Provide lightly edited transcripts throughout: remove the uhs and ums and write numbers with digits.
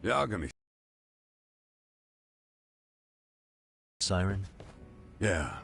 Yagami. Siren? Yeah.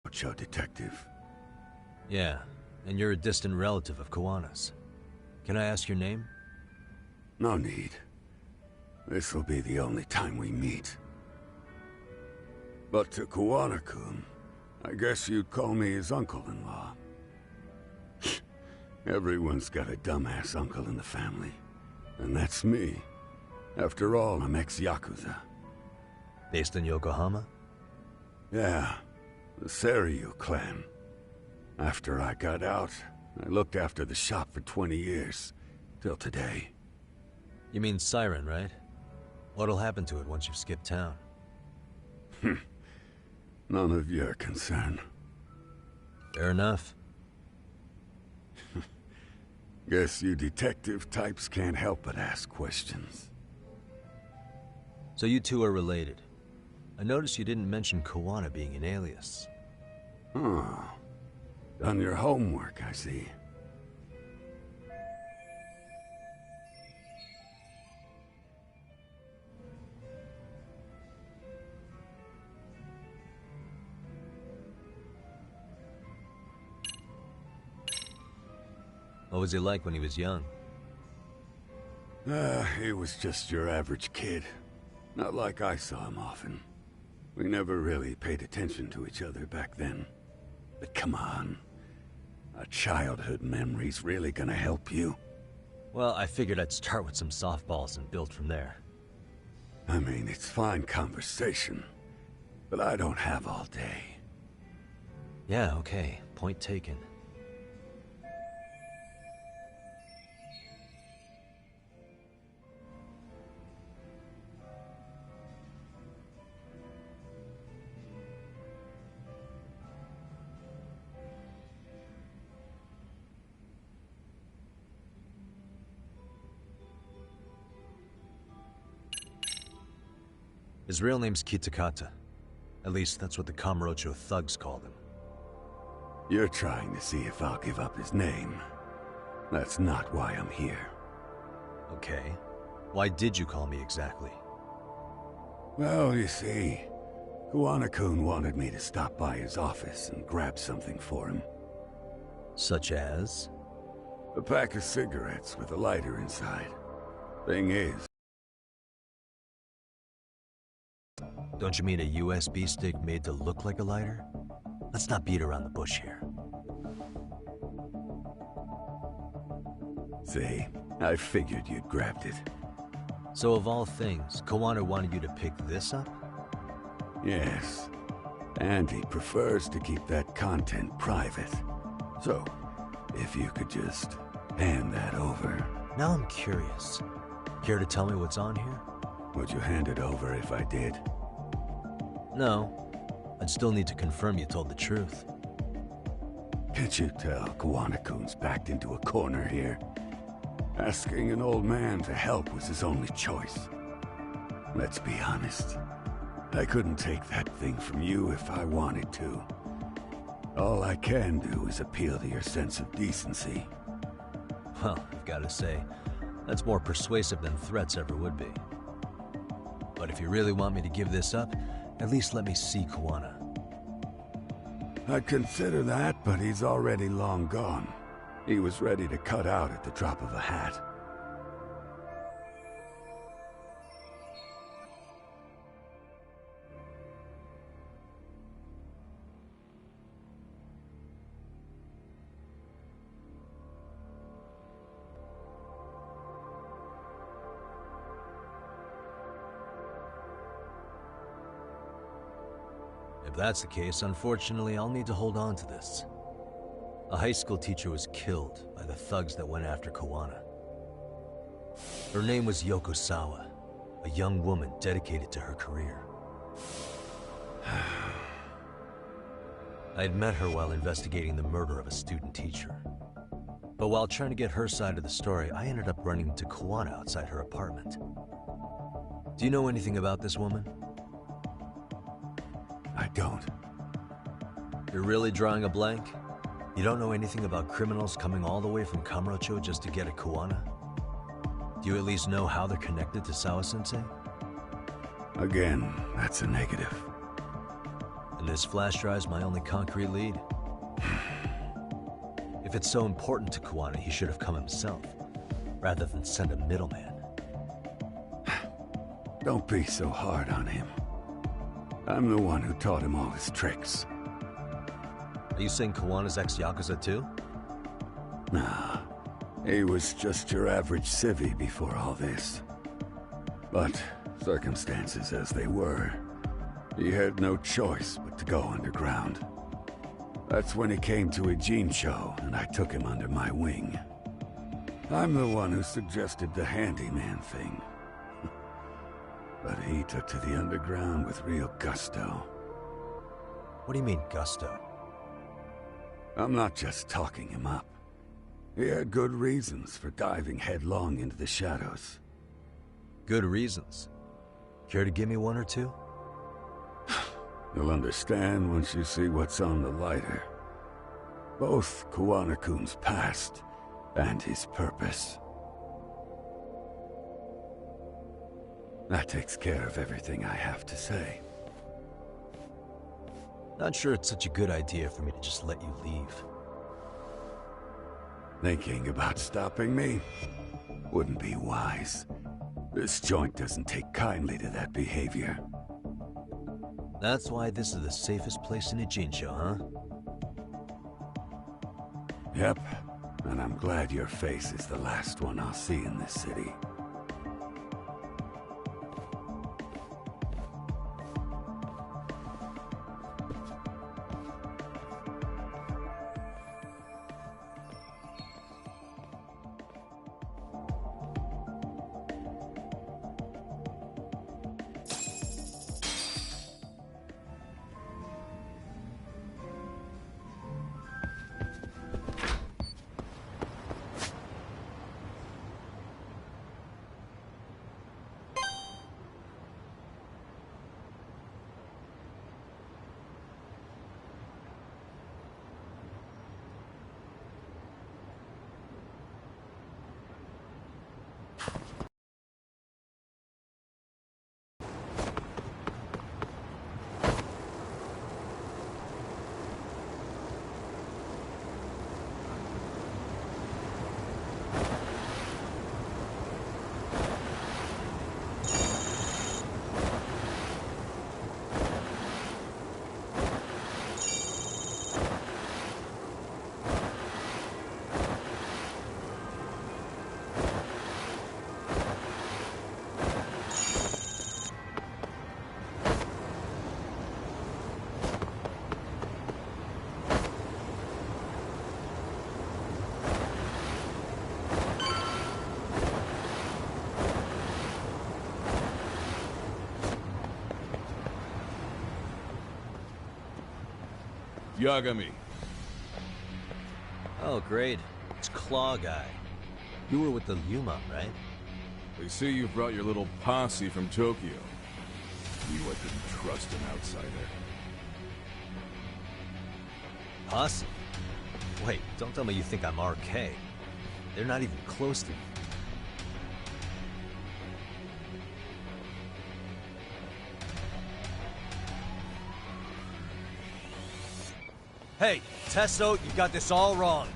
Ocho detective. Yeah, and you're a distant relative of Kawana's. Can I ask your name? No need. This'll be the only time we meet. But to Kawana-kun, I guess you'd call me his uncle-in-law. Everyone's got a dumbass uncle in the family. And that's me. After all, I'm ex-Yakuza. Based in Yokohama? Yeah, the Seiryu clan. After I got out, I looked after the shop for 20 years. Till today. You mean Siren, right? What'll happen to it once you've skipped town? None of your concern. Fair enough. Guess you detective types can't help but ask questions. So you two are related. I noticed you didn't mention Kawana being an alias. Oh. Done your homework, I see. What was he like when he was young? He was just your average kid. Not like I saw him often. We never really paid attention to each other back then. But come on. A childhood memory's really gonna help you? Well, I figured I'd start with some softballs and build from there. I mean, it's fine conversation. But I don't have all day. Yeah, okay. Point taken. His real name's Kitakata. At least that's what the Kamurocho thugs called him. You're trying to see if I'll give up his name. That's not why I'm here. Okay. Why did you call me exactly? Well, you see, Kawana-kun wanted me to stop by his office and grab something for him. Such as? A pack of cigarettes with a lighter inside. Thing is... Don't you mean a USB stick made to look like a lighter? Let's not beat around the bush here. See, I figured you'd grabbed it. So of all things, Kawana wanted you to pick this up? Yes. And he prefers to keep that content private. So, if you could just hand that over. Now I'm curious. Care to tell me what's on here? Would you hand it over if I did? No. I'd still need to confirm you told the truth. Can't you tell Kawana-kun's backed into a corner here? Asking an old man to help was his only choice. Let's be honest. I couldn't take that thing from you if I wanted to. All I can do is appeal to your sense of decency. Well, I've got to say, that's more persuasive than threats ever would be. But if you really want me to give this up, at least let me see Kawana. I'd consider that, but he's already long gone. He was ready to cut out at the drop of a hat. If that's the case, unfortunately, I'll need to hold on to this. A high school teacher was killed by the thugs that went after Koana. Her name was Yoko Sawa, a young woman dedicated to her career. I had met her while investigating the murder of a student teacher. But while trying to get her side of the story, I ended up running into Koana outside her apartment. Do you know anything about this woman? I don't. You're really drawing a blank? You don't know anything about criminals coming all the way from Kamurocho just to get at Koana? Do you at least know how they're connected to Sawa-sensei? Again, that's a negative. And this flash drive's my only concrete lead. If it's so important to Koana, he should have come himself, rather than send a middleman. Don't be so hard on him. I'm the one who taught him all his tricks. Are you saying Koana's ex-Yakuza too? Nah, he was just your average civvy before all this. But circumstances as they were, he had no choice but to go underground. That's when he came to Ijincho, and I took him under my wing. I'm the one who suggested the handyman thing. But he took to the underground with real gusto. What do you mean, gusto? I'm not just talking him up. He had good reasons for diving headlong into the shadows. Good reasons. Care to give me one or two? You'll understand once you see what's on the lighter. Both Koana-kun's past and his purpose. That takes care of everything I have to say. Not sure it's such a good idea for me to just let you leave. Thinking about stopping me wouldn't be wise. This joint doesn't take kindly to that behavior. That's why this is the safest place in Ijincho, huh? Yep, and I'm glad your face is the last one I'll see in this city. Yagami. Oh, great. It's Claw Guy. You were with the Yuma, right? They say you brought your little posse from Tokyo. Knew I couldn't trust an outsider. Posse? Wait, don't tell me you think I'm RK. They're not even close to me. Hey, Tesso, you got this all wrong.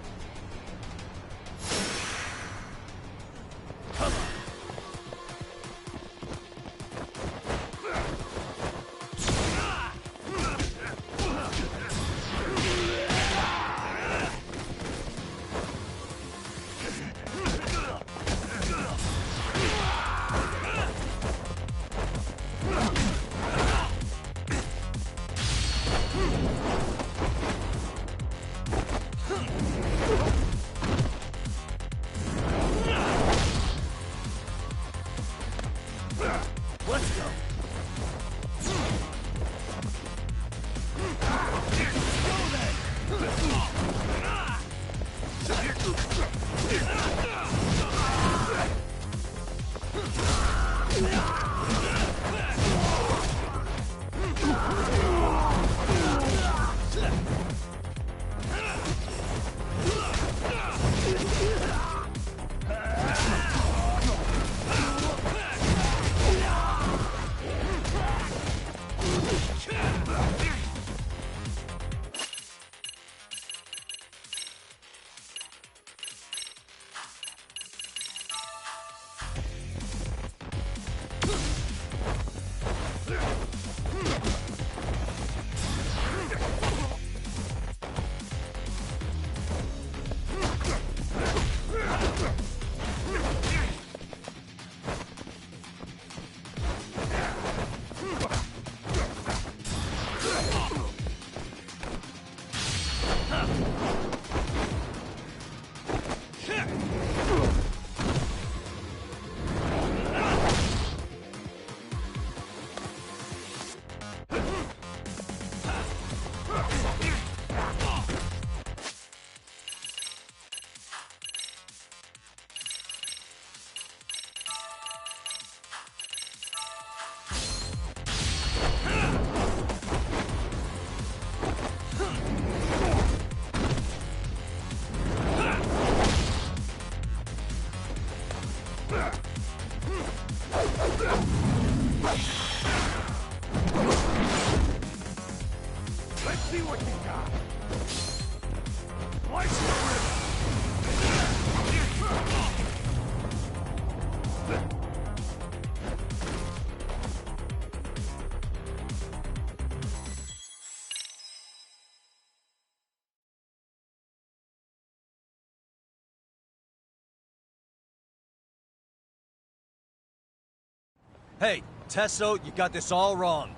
Hey, Tesso, you got this all wrong.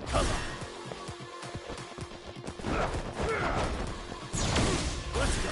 Come on. Let's go.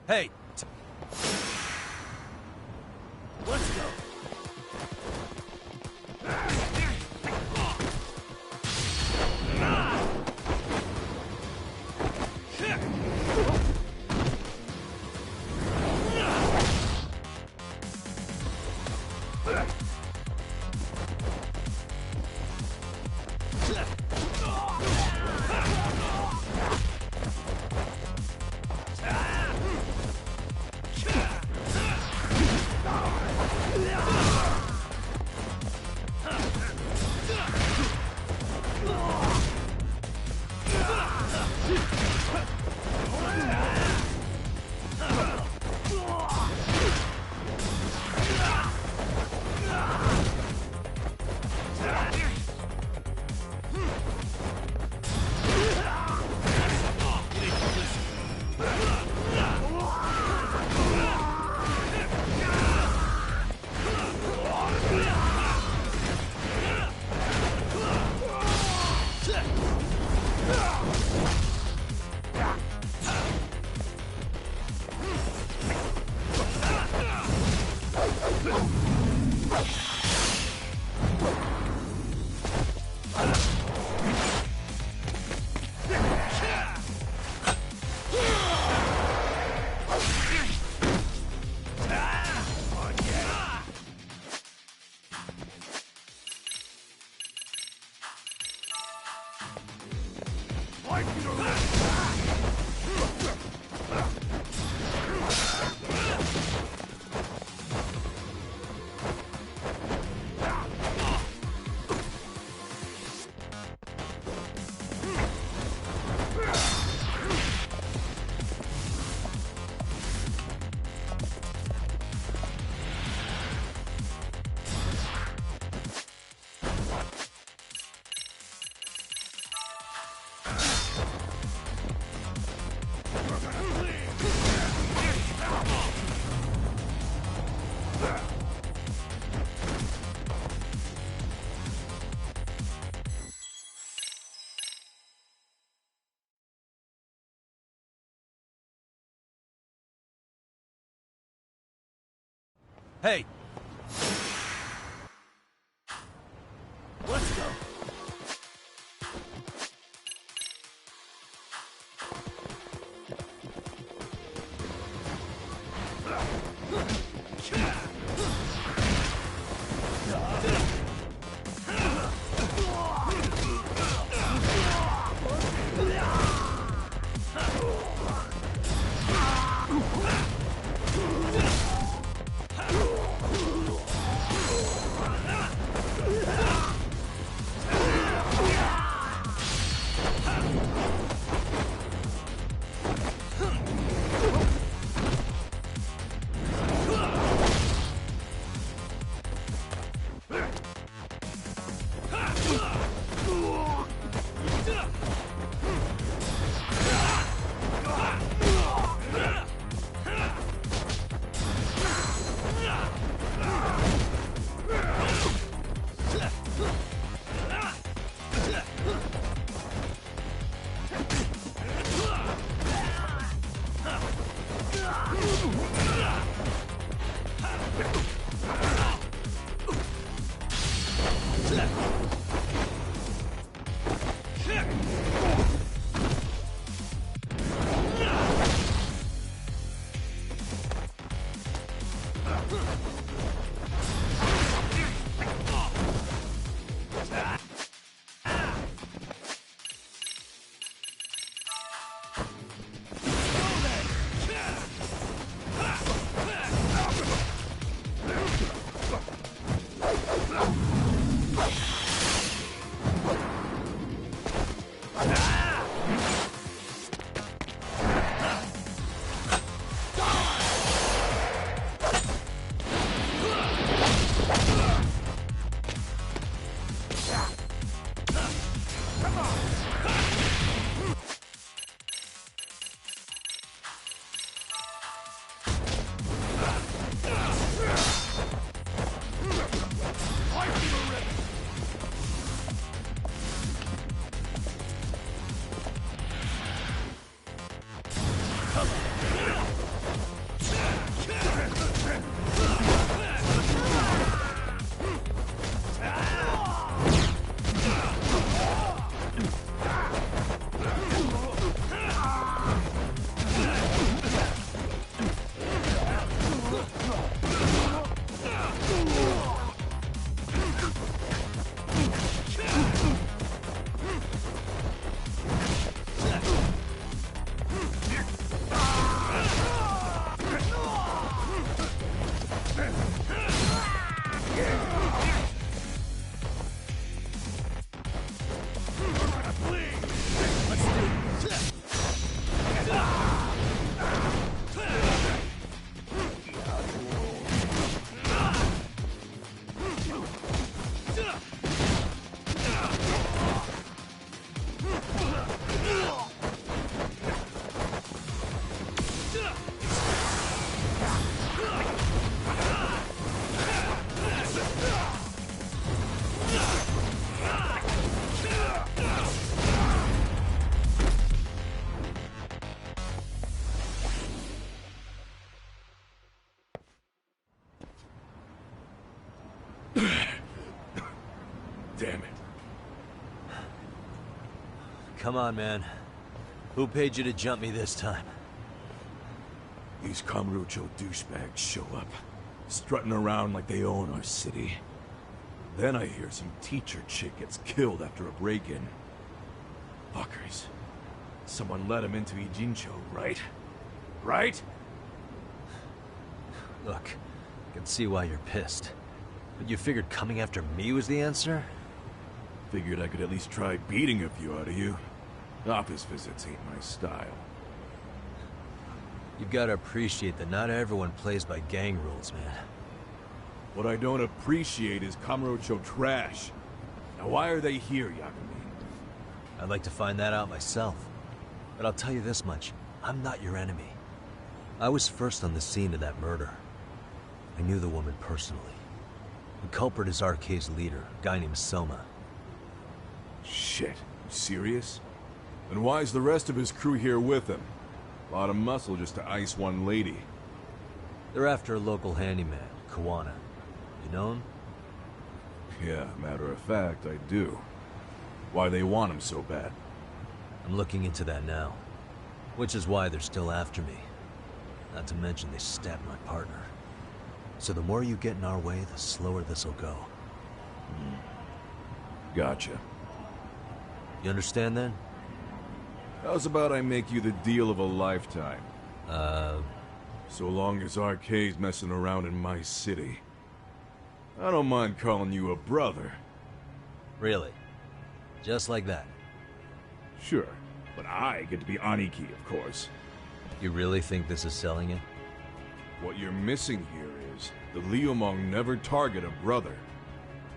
Hey! Let's go! Hey! Let's go. Damn it. Come on, man. Who paid you to jump me this time? These Kamurocho douchebags show up, strutting around like they own our city. Then I hear some teacher chick gets killed after a break-in. Fuckers. Someone let him into Ijincho, right? Right? Look, I can see why you're pissed. But you figured coming after me was the answer? Figured I could at least try beating a few out of you. Office visits ain't my style. You gotta appreciate that not everyone plays by gang rules, man. What I don't appreciate is Kamurocho trash. Now why are they here, Yagami? I'd like to find that out myself. But I'll tell you this much, I'm not your enemy. I was first on the scene of that murder. I knew the woman personally. The culprit is RK's leader, a guy named Soma. Shit, you serious? And why's the rest of his crew here with him? A lot of muscle just to ice one lady. They're after a local handyman, Kawana. You know him? Yeah, matter of fact, I do. Why they want him so bad? I'm looking into that now. Which is why they're still after me. Not to mention they stabbed my partner. So the more you get in our way, the slower this'll go. Gotcha. You understand then? How's about I make you the deal of a lifetime? So long as RK's messing around in my city. I don't mind calling you a brother. Really? Just like that? Sure, but I get to be Aniki, of course. You really think this is selling it? What you're missing here is the Liumong never target a brother.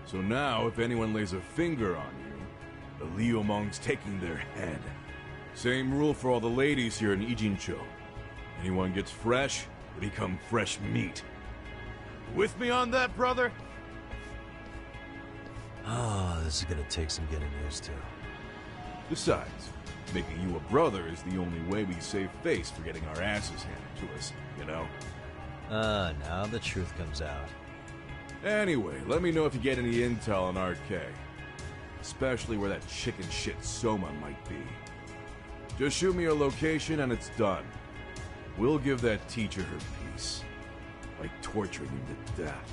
So now, if anyone lays a finger on you, the Liumong's taking their head. Same rule for all the ladies here in Ijincho. Anyone gets fresh, they become fresh meat. With me on that, brother? Oh, this is gonna take some getting used to. Besides, making you a brother is the only way we save face for getting our asses handed to us, you know? Now the truth comes out. Anyway, let me know if you get any intel on RK. Especially where that chicken shit Soma might be. Just shoot me a location and it's done. We'll give that teacher her piece. By torturing him to death.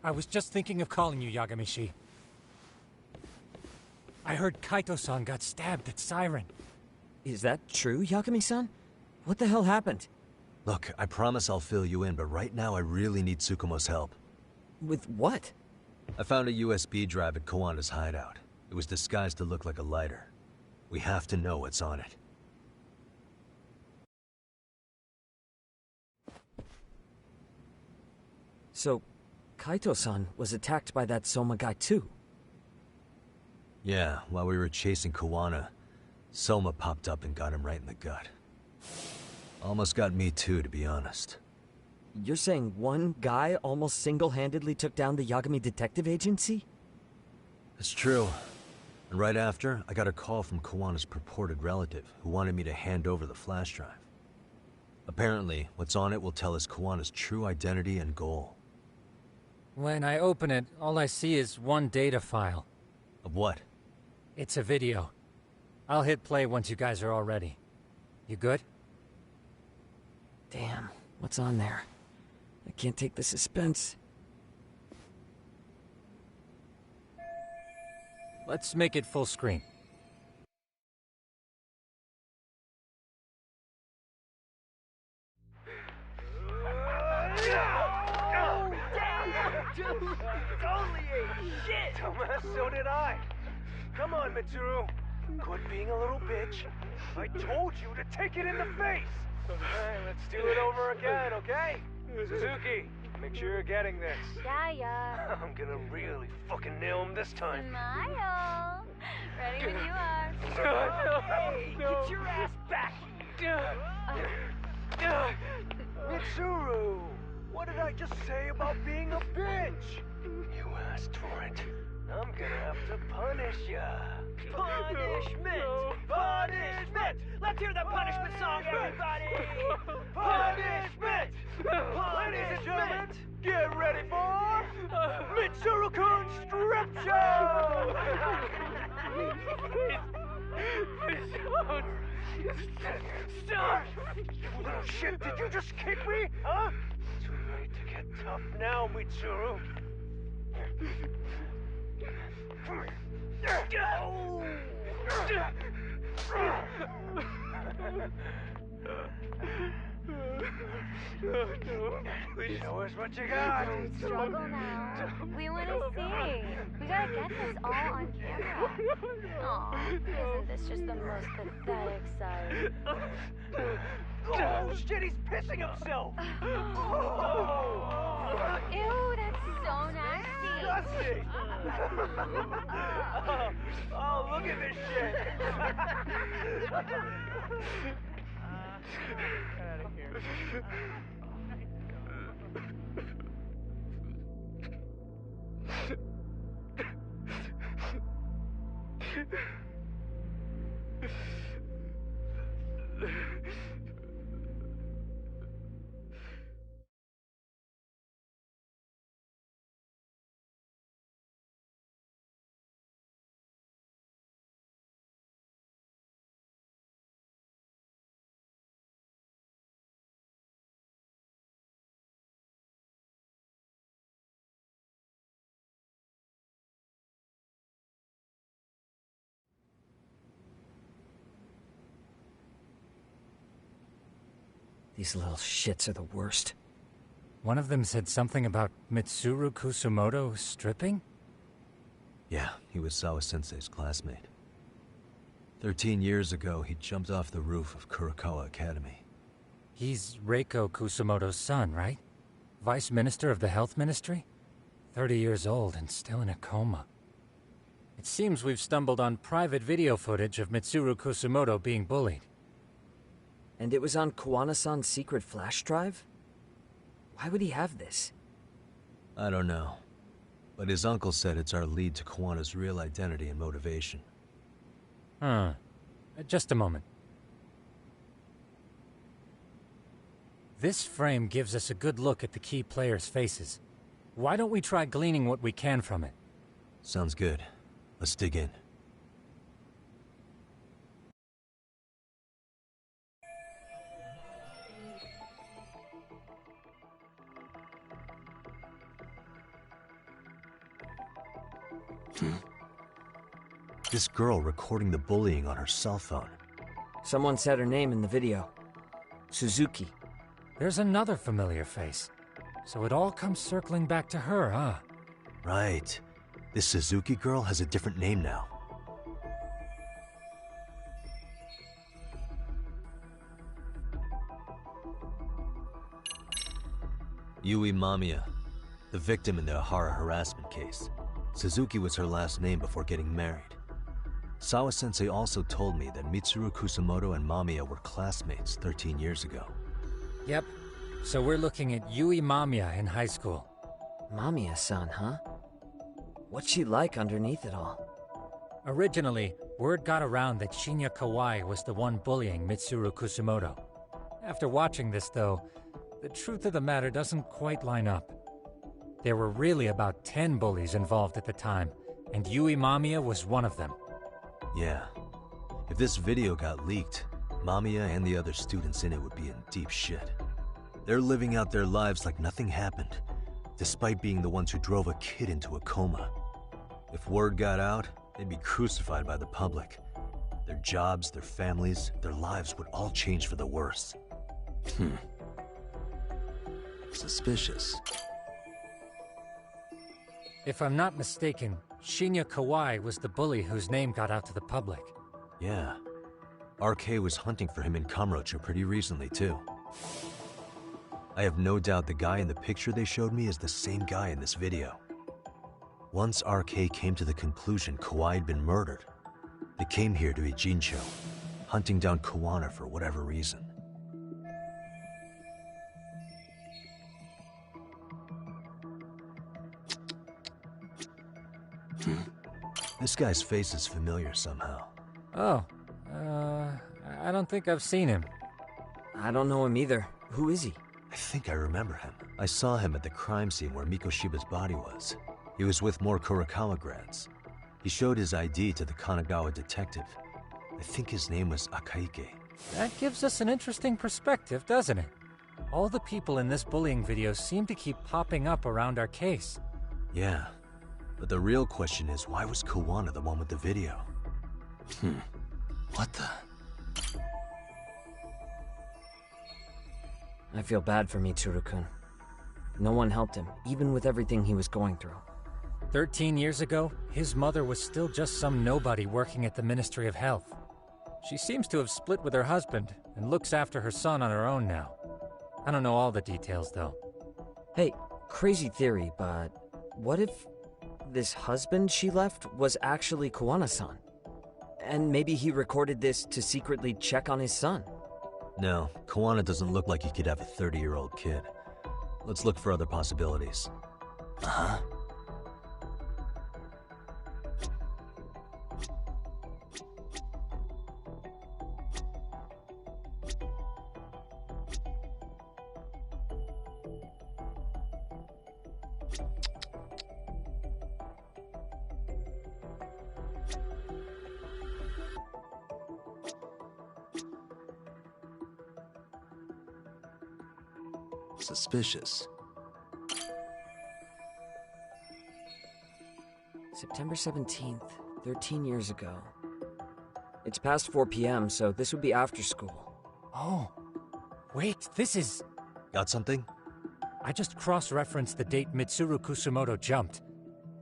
I was just thinking of calling you, Yagami-shi. I heard Kaito-san got stabbed at Siren. Is that true, Yagami-san? What the hell happened? Look, I promise I'll fill you in, but right now I really need Tsukumo's help. With what? I found a USB drive at Kawana's hideout. It was disguised to look like a lighter. We have to know what's on it. So, Kaito-san was attacked by that Soma guy too? Yeah, while we were chasing Kawana, Soma popped up and got him right in the gut. Almost got me too, to be honest. You're saying one guy almost single-handedly took down the Yagami Detective Agency? It's true. And right after, I got a call from Kawana's purported relative, who wanted me to hand over the flash drive. Apparently, what's on it will tell us Kawana's true identity and goal. When I open it, all I see is one data file. Of what? It's a video. I'll hit play once you guys are all ready. You good? Damn, what's on there? I can't take the suspense. Let's make it full screen. Dude, totally ate shit! Dumbass, so did I. Come on, Mitsuru. Quit being a little bitch. I told you to take it in the face! Alright, let's do it over again, okay? Suzuki, make sure you're getting this. Yeah. I'm gonna really fucking nail him this time. Smile. Ready when you are. Hey, get your ass back! Mitsuru! What did I just say about being a bitch? You asked for it. I'm gonna have to punish ya. Punishment! Punishment! Let's hear the punishment song, everybody! Punishment! Ladies and gentlemen, get ready for Mitsuru-kun's Strip Show! Stop! You little shit, did you just kick me? Huh? Too late to get tough now, Mitsuru. Show us what you got. Don't struggle now. We want to see. We gotta get this all on camera. Aw, isn't this just the most pathetic sight? Oh shit, he's pissing himself! Ew, that's so nasty. Disgusting! Oh, look at this shit! Out of here. These little shits are the worst. One of them said something about Mitsuru Kusumoto stripping? Yeah, he was Sawa-sensei's classmate. 13 years ago, he jumped off the roof of Kurokawa Academy. He's Reiko Kusumoto's son, right? Vice Minister of the Health Ministry? 30 years old and still in a coma. It seems we've stumbled on private video footage of Mitsuru Kusumoto being bullied. And it was on Kawana-san's secret flash drive? Why would he have this? I don't know. But his uncle said it's our lead to Kawana's real identity and motivation. Huh. Just a moment. This frame gives us a good look at the key players' faces. Why don't we try gleaning what we can from it? Sounds good. Let's dig in. This girl recording the bullying on her cell phone. Someone said her name in the video. Suzuki. There's another familiar face. So it all comes circling back to her, huh? Right. This Suzuki girl has a different name now. Yui Mamiya, the victim in the Ahara harassment case. Suzuki was her last name before getting married. Sawa-sensei also told me that Mitsuru Kusumoto and Mamiya were classmates 13 years ago. Yep. So we're looking at Yui Mamiya in high school. Mamiya-san, huh? What's she like underneath it all? Originally, word got around that Shinya Kawai was the one bullying Mitsuru Kusumoto. After watching this, though, the truth of the matter doesn't quite line up. There were really about 10 bullies involved at the time, and Yui Mamiya was one of them. Yeah. If this video got leaked, Mamiya and the other students in it would be in deep shit. They're living out their lives like nothing happened, despite being the ones who drove a kid into a coma. If word got out, they'd be crucified by the public. Their jobs, their families, their lives would all change for the worse. Suspicious. If I'm not mistaken, Shinya Kawai was the bully whose name got out to the public. Yeah. RK was hunting for him in Kamurocho pretty recently, too. I have no doubt the guy in the picture they showed me is the same guy in this video. Once RK came to the conclusion Kawai had been murdered, they came here to Ijincho, hunting down Kawana for whatever reason. This guy's face is familiar somehow. Oh, I don't think I've seen him. I don't know him either. Who is he? I think I remember him. I saw him at the crime scene where Mikoshiba's body was. He was with more Kurakawa grads. He showed his ID to the Kanagawa detective. I think his name was Akaike. That gives us an interesting perspective, doesn't it? All the people in this bullying video seem to keep popping up around our case. Yeah, but the real question is, why was Kawana the one with the video? What the? I feel bad for Mitsuru-kun. No one helped him, even with everything he was going through. 13 years ago, his mother was still just some nobody working at the Ministry of Health. She seems to have split with her husband and looks after her son on her own now. I don't know all the details, though. Hey, crazy theory, but what if this husband she left was actually Kawana-san? And maybe he recorded this to secretly check on his son? No, Kawana doesn't look like he could have a 30-year-old kid. Let's look for other possibilities. Uh-huh. Suspicious. September 17th, 13 years ago. It's past 4 p.m., so this would be after school. Oh, wait, this is... Got something? I just cross-referenced the date Mitsuru Kusumoto jumped.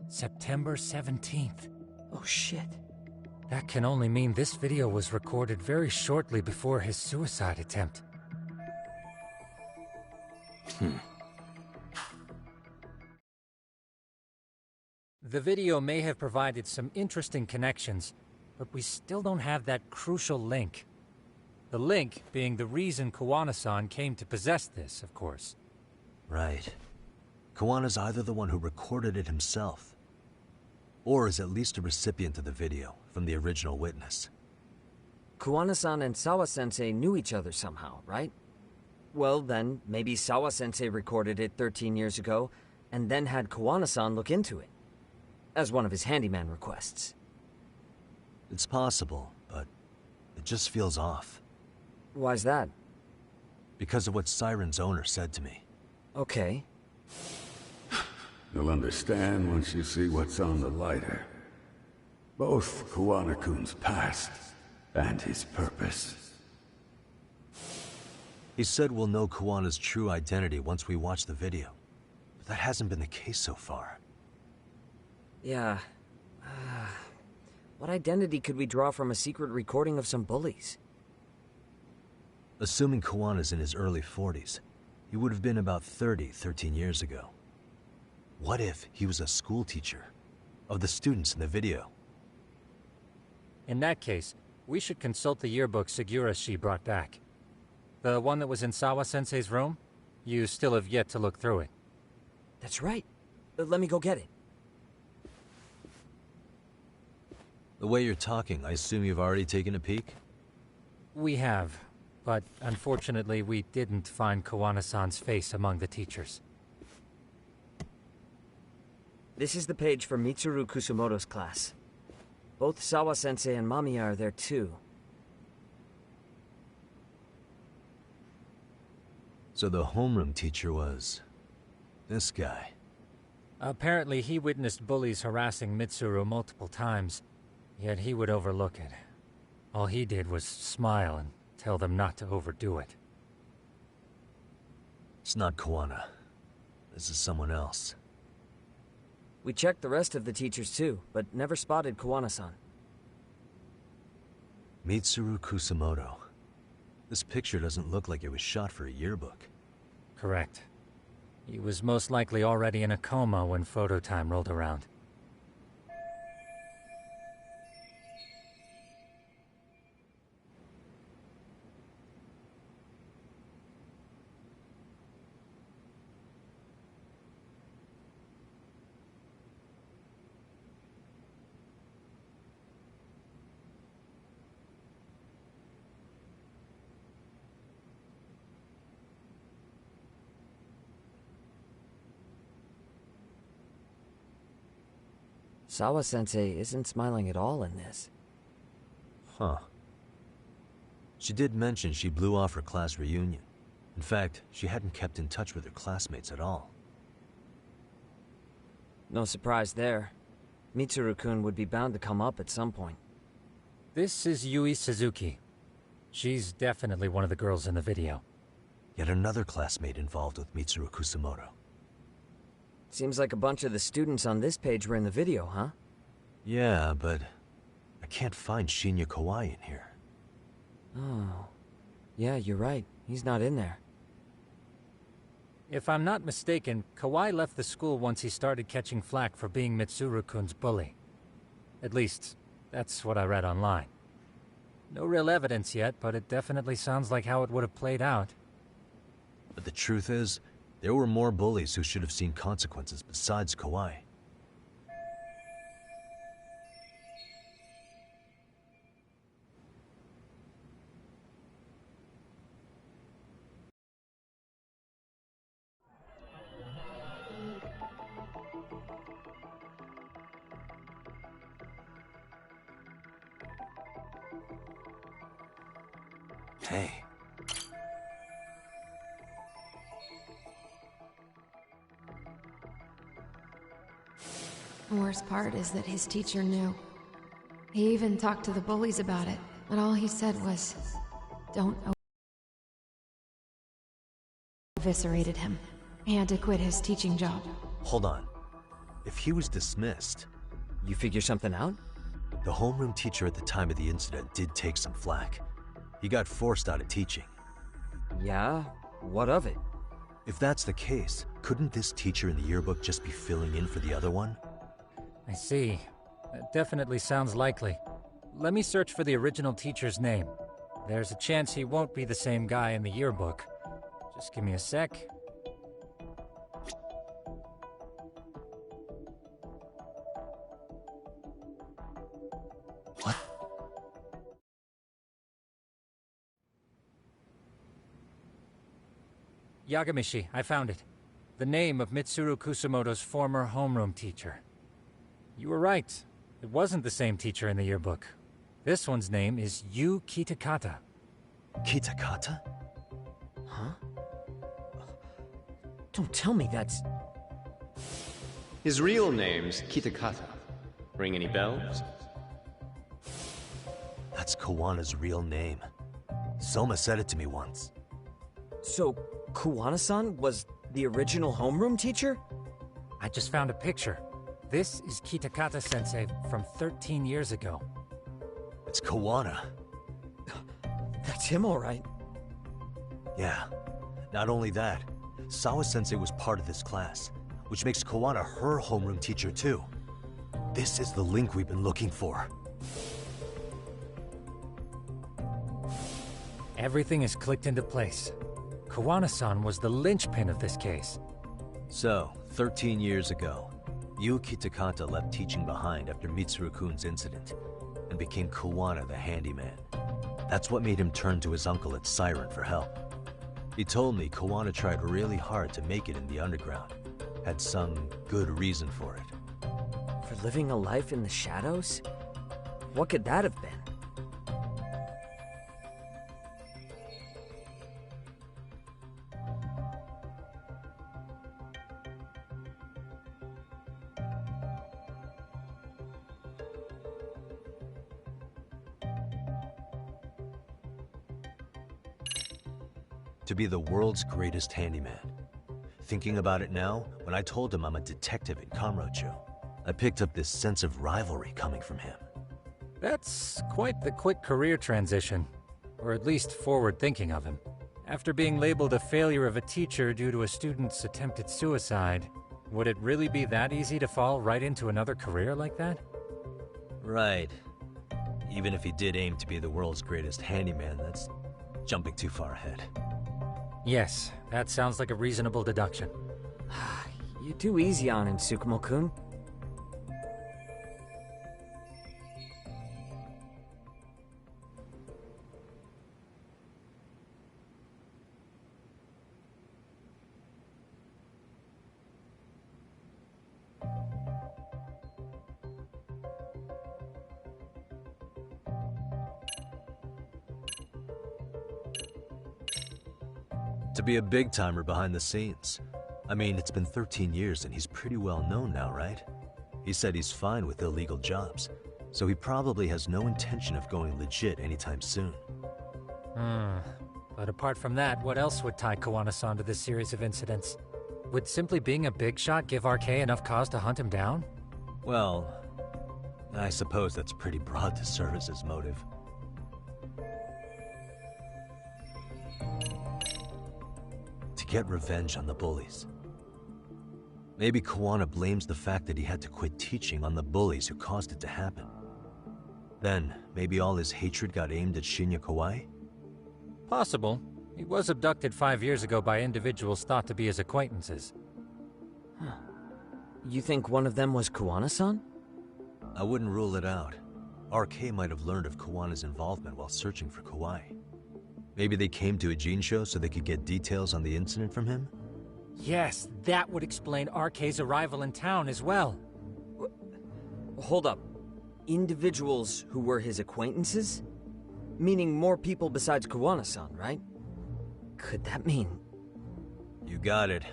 September 17th. Oh shit. That can only mean this video was recorded very shortly before his suicide attempt. The video may have provided some interesting connections, but we still don't have that crucial link. The link being the reason Kawana-san came to possess this, of course. Right. Kawana's either the one who recorded it himself, or is at least a recipient of the video from the original witness. Kawana-san and Sawa-sensei knew each other somehow, right? Well, then, maybe Sawa-sensei recorded it 13 years ago, and then had Kawana-san look into it, as one of his handyman requests. It's possible, but it just feels off. Why's that? Because of what Siren's owner said to me. Okay. You'll understand once you see what's on the lighter. Both Kawana-kun's past and his purpose. He said we'll know Kawana's true identity once we watch the video. But that hasn't been the case so far. Yeah. What identity could we draw from a secret recording of some bullies? Assuming Kawana's in his early 40s, he would have been about 30 13 years ago. What if he was a school teacher of the students in the video? In that case, we should consult the yearbook Segura-shi brought back. The one that was in Sawa-sensei's room? You still have yet to look through it. That's right. Let me go get it. The way you're talking, I assume you've already taken a peek? We have, but unfortunately we didn't find Kawana-san's face among the teachers. This is the page for Mitsuru Kusumoto's class. Both Sawa-sensei and Mamiya are there too. So the homeroom teacher was... this guy. Apparently he witnessed bullies harassing Mitsuru multiple times, yet he would overlook it. All he did was smile and tell them not to overdo it. It's not Kawana. This is someone else. We checked the rest of the teachers too, but never spotted Kawana-san. Mitsuru Kusumoto. This picture doesn't look like it was shot for a yearbook. Correct. He was most likely already in a coma when photo time rolled around. Sawa-sensei isn't smiling at all in this. Huh. She did mention she blew off her class reunion. In fact, she hadn't kept in touch with her classmates at all. No surprise there. Mitsuru-kun would be bound to come up at some point. This is Yui Suzuki. She's definitely one of the girls in the video. Yet another classmate involved with Mitsuru Kusumoto. Seems like a bunch of the students on this page were in the video, huh? Yeah, but I can't find Shinya Kawai in here. Oh. Yeah, you're right. He's not in there. If I'm not mistaken, Kawai left the school once he started catching flack for being Mitsuru-kun's bully. At least, that's what I read online. No real evidence yet, but it definitely sounds like how it would have played out. But the truth is, there were more bullies who should have seen consequences besides Kawai. Hey. The worst part is that his teacher knew. He even talked to the bullies about it, but all he said was, "Don't eviscerated him. He had to quit his teaching job." Hold on. If he was dismissed, You figure something out? the homeroom teacher at the time of the incident did take some flack. He got forced out of teaching. Yeah? What of it? If that's the case, couldn't this teacher in the yearbook just be filling in for the other one? I see. That definitely sounds likely. Let me search for the original teacher's name. There's a chance he won't be the same guy in the yearbook. Just give me a sec. What? Yagamishi, I found it. The name of Mitsuru Kusumoto's former homeroom teacher. You were right. It wasn't the same teacher in the yearbook. This one's name is Yu Kitakata. Kitakata? Huh? Don't tell me that's... His real name's Kitakata. Ring any bells? That's Kawana's real name. Soma said it to me once. So, Kuwana-san was the original homeroom teacher? I just found a picture. This is Kitakata-sensei from 13 years ago. It's Kawana. That's him, all right. Yeah. Not only that, Sawa-sensei was part of this class, which makes Kawana her homeroom teacher too. This is the link we've been looking for. Everything is clicked into place. Kawana-san was the linchpin of this case. So, 13 years ago, Yu Kitakata left teaching behind after Mitsuru-kun's incident, and became Kawana the handyman. That's what made him turn to his uncle at Siren for help. He told me Kawana tried really hard to make it in the underground. Had some good reason for it. For living a life in the shadows? What could that have been? To be the world's greatest handyman. Thinking about it now, when I told him I'm a detective in Kamurocho, I picked up this sense of rivalry coming from him. That's quite the quick career transition, or at least forward thinking of him. After being labeled a failure of a teacher due to a student's attempted suicide, would it really be that easy to fall right into another career like that? Right. Even if he did aim to be the world's greatest handyman, that's jumping too far ahead. Yes, that sounds like a reasonable deduction. You're too easy on him, Tsukumo-kun. To be a big-timer behind the scenes. I mean, it's been 13 years and he's pretty well known now, right? He said he's fine with illegal jobs, so he probably has no intention of going legit anytime soon. But apart from that, what else would tie Kawana-san to this series of incidents? Would simply being a big shot give RK enough cause to hunt him down? Well, I suppose that's pretty broad to serve as his motive. To get revenge on the bullies. Maybe Kawana blames the fact that he had to quit teaching on the bullies who caused it to happen. Then, maybe all his hatred got aimed at Shinya Kawai? Possible. He was abducted 5 years ago by individuals thought to be his acquaintances. Huh. You think one of them was Kawana-san? I wouldn't rule it out. RK might have learned of Kawana's involvement while searching for Kawai. Maybe they came to a Gene show so they could get details on the incident from him? Yes, that would explain RK's arrival in town as well. Hold up. Individuals who were his acquaintances? Meaning more people besides Kawana-san, right? Could that mean... You got it.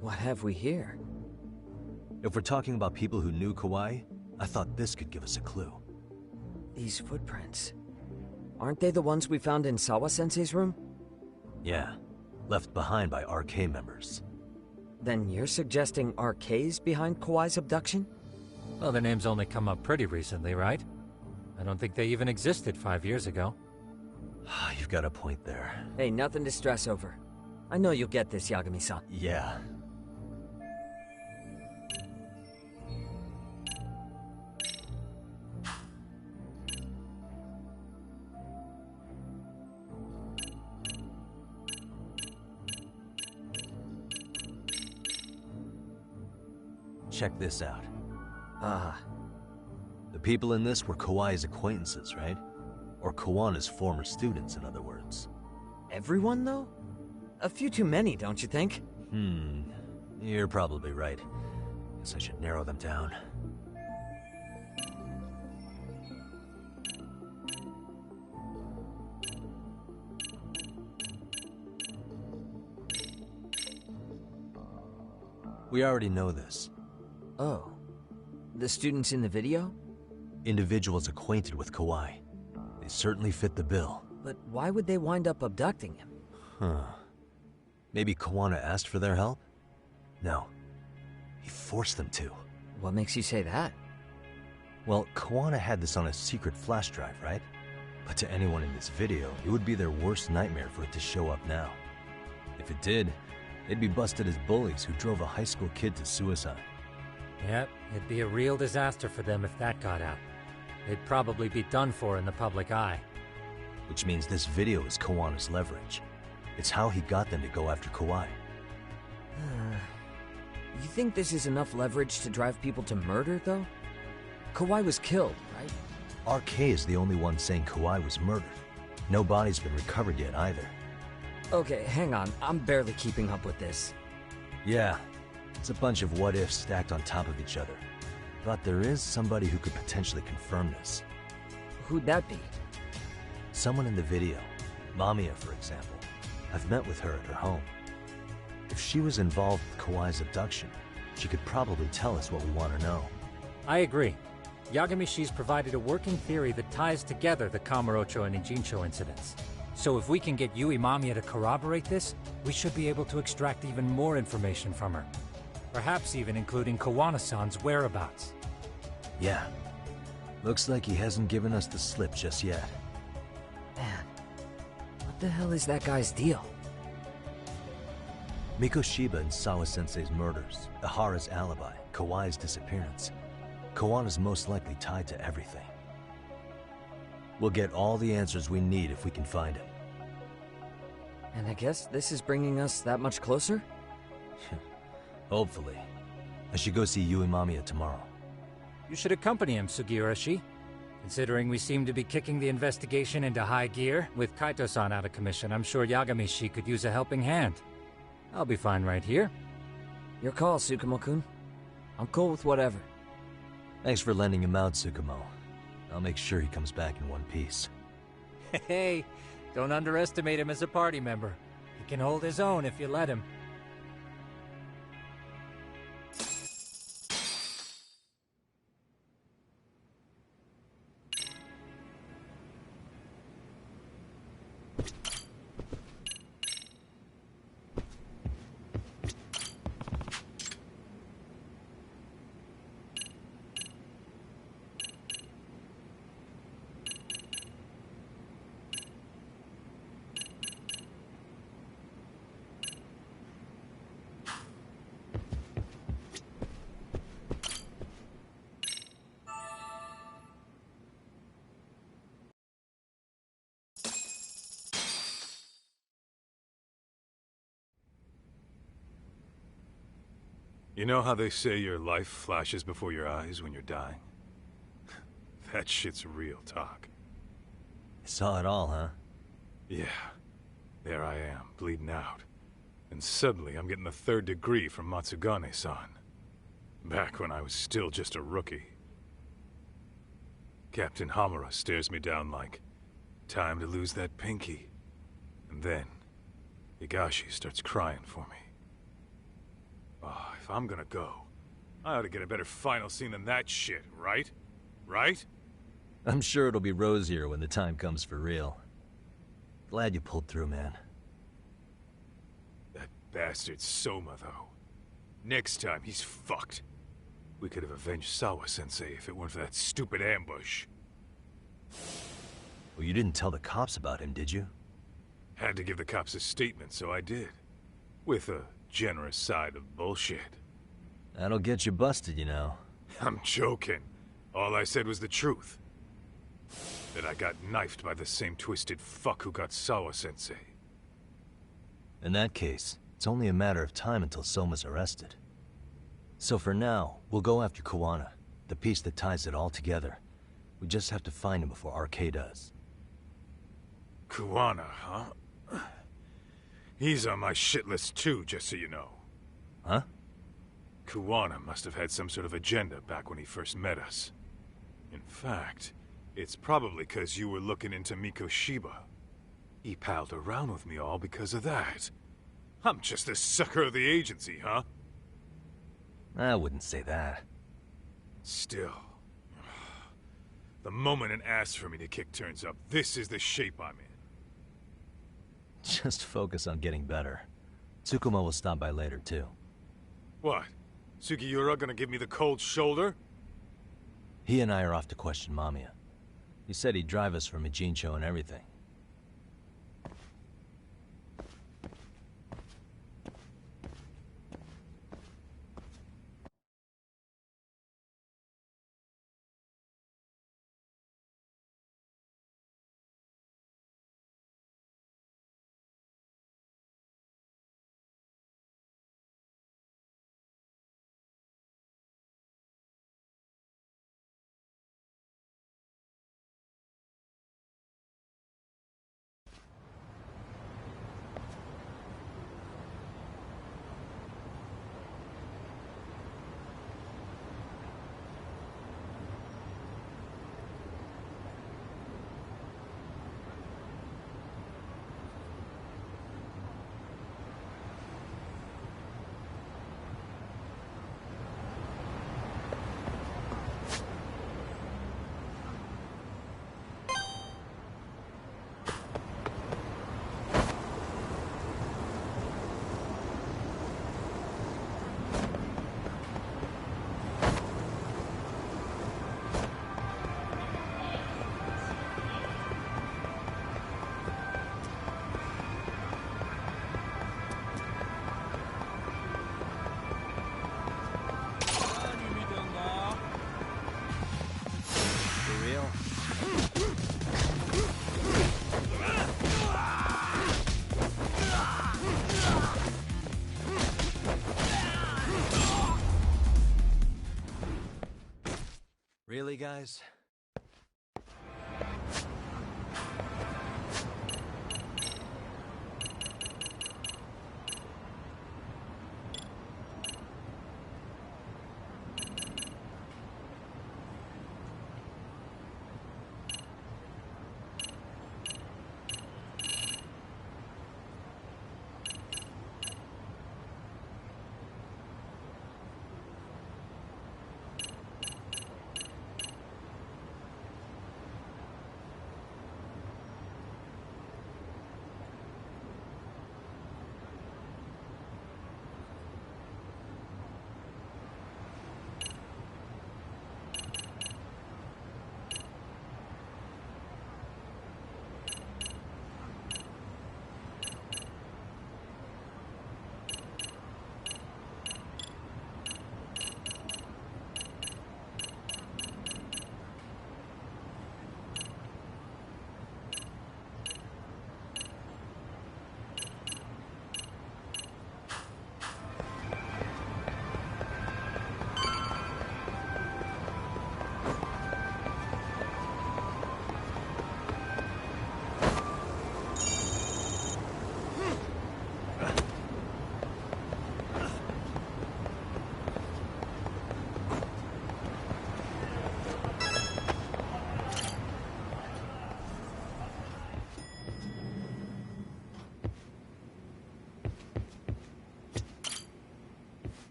What have we here? If we're talking about people who knew Kawai, I thought this could give us a clue. These footprints... aren't they the ones we found in Sawa-sensei's room? Yeah, left behind by RK members. Then you're suggesting RK's behind Kawai's abduction? Well, their names only come up pretty recently, right? I don't think they even existed 5 years ago. You've got a point there. Hey, nothing to stress over. I know you'll get this, Yagami-san. Yeah. Check this out. The people in this were Kawai's acquaintances, right? Or Kawana's former students, in other words. Everyone, though? A few too many, don't you think? You're probably right. Guess I should narrow them down. We already know this. Oh. The students in the video? Individuals acquainted with Kawai. They certainly fit the bill. But why would they wind up abducting him? Maybe Kawana asked for their help? No. He forced them to. What makes you say that? Well, Kawana had this on a secret flash drive, right? But to anyone in this video, it would be their worst nightmare for it to show up now. If it did, they'd be busted as bullies who drove a high school kid to suicide. Yep, it'd be a real disaster for them if that got out. They'd probably be done for in the public eye. Which means this video is Kawana's leverage. It's how he got them to go after Kawhi. You think this is enough leverage to drive people to murder, though? Kawhi was killed, right? RK is the only one saying Kawhi was murdered. No body's been recovered yet either. Okay, hang on. I'm barely keeping up with this. Yeah, it's a bunch of what-ifs stacked on top of each other. But there is somebody who could potentially confirm this. Who'd that be? Someone in the video. Mamiya, for example. I've met with her at her home. If she was involved with Kawhi's abduction, she could probably tell us what we want to know. I agree. Yagamishi's provided a working theory that ties together the Kamurocho and Ijincho incidents. So if we can get Yui Mamiya to corroborate this, we should be able to extract even more information from her. Perhaps even including Kawana-san's whereabouts. Yeah. Looks like he hasn't given us the slip just yet. Man, what the hell is that guy's deal? Mikoshiba and Sawa-sensei's murders, Ihara's alibi, Kawhi's disappearance. Kawana's most likely tied to everything. We'll get all the answers we need if we can find him. And I guess this is bringing us that much closer? Hopefully. I should go see Yui Mamiya tomorrow. You should accompany him, Sugiurashi. Considering we seem to be kicking the investigation into high gear, with Kaito-san out of commission, I'm sure Yagamishi could use a helping hand. I'll be fine right here. Your call, Tsukumo-kun. I'm cool with whatever. Thanks for lending him out, Tsukumo. I'll make sure he comes back in one piece. Hey, don't underestimate him as a party member. He can hold his own if you let him. You know how they say your life flashes before your eyes when you're dying? That shit's real talk. You saw it all, huh? Yeah. There I am, bleeding out. And suddenly I'm getting the 3rd degree from Matsugane-san. Back when I was still just a rookie. Captain Hamura stares me down like, time to lose that pinky. And then, Higashi starts crying for me. Oh, if I'm gonna go, I ought to get a better final scene than that shit, right? Right? I'm sure it'll be rosier when the time comes for real. Glad you pulled through, man. That bastard Soma, though. Next time, he's fucked. We could have avenged Sawa-sensei if it weren't for that stupid ambush. Well, you didn't tell the cops about him, did you? Had to give the cops a statement, so I did. With a generous side of bullshit. That'll get you busted, you know. I'm joking. All I said was the truth. That I got knifed by the same twisted fuck who got Sawa-sensei. In that case, it's only a matter of time until Soma's arrested. So for now, we'll go after Kawana, the piece that ties it all together. We just have to find him before RK does. Kawana, huh? He's on my shit list too, just so you know. Huh? Kawana must have had some sort of agenda back when he first met us. In fact, it's probably because you were looking into Mikoshiba. He palled around with me all because of that. I'm just a sucker of the agency, huh? I wouldn't say that. Still. The moment an ass for me to kick turns up, this is the shape I'm in. Just focus on getting better. Tsukumo will stop by later, too. What? Sugiura gonna give me the cold shoulder? He and I are off to question Mamiya. He said he'd drive us from Ijincho and everything. ready, guys?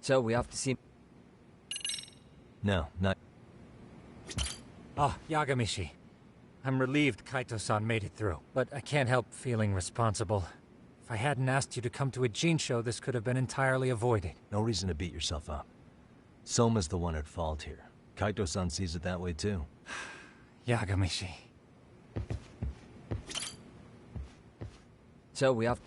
So we have to see... No, not... Oh, Yagamishi. I'm relieved Kaito-san made it through, but I can't help feeling responsible. If I hadn't asked you to come to a Jin show, this could have been entirely avoided. No reason to beat yourself up. Soma's the one at fault here. Kaito-san sees it that way too. Yagamishi. So we have...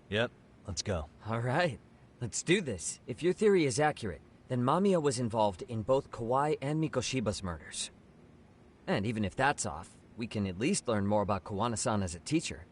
Yep, let's go. Alright, let's do this. If your theory is accurate, then Mamiya was involved in both Kawai and Mikoshiba's murders. And even if that's off, we can at least learn more about Kawana-san as a teacher.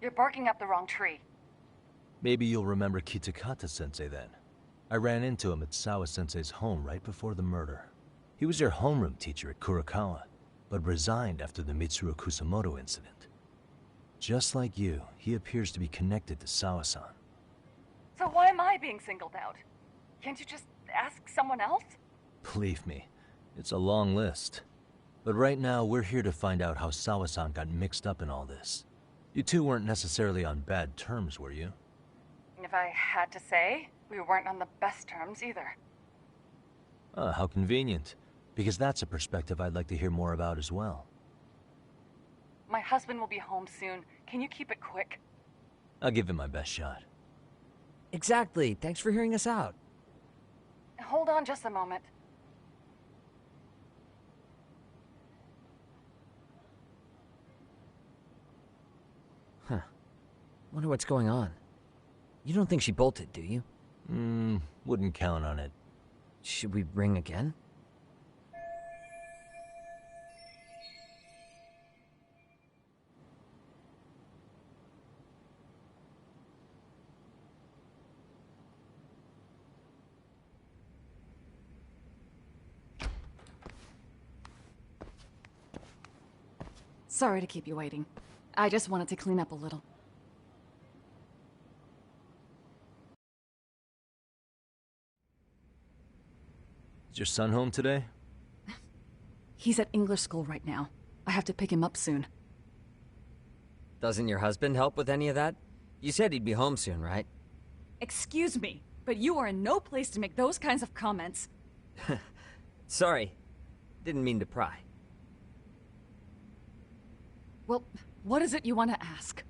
You're barking up the wrong tree. Maybe you'll remember Kitakata-sensei then. I ran into him at Sawa-sensei's home right before the murder. He was your homeroom teacher at Kurokawa, but resigned after the Mitsuru Kusamoto incident. Just like you, he appears to be connected to Sawa-san. So why am I being singled out? Can't you just ask someone else? Believe me, it's a long list. But right now, we're here to find out how Sawa-san got mixed up in all this. You two weren't necessarily on bad terms, were you? If I had to say, we weren't on the best terms either. Ah, how convenient. Because that's a perspective I'd like to hear more about as well. My husband will be home soon. Can you keep it quick? I'll give it my best shot. Exactly. Thanks for hearing us out. Hold on just a moment. Huh. Wonder what's going on. You don't think she bolted, do you? Wouldn't count on it. Should we ring again? Sorry to keep you waiting. I just wanted to clean up a little. Is your son home today? He's at English school right now. I have to pick him up soon. Doesn't your husband help with any of that? You said he'd be home soon, right? Excuse me, but you are in no place to make those kinds of comments. Sorry. Didn't mean to pry. Well, what is it you want to ask?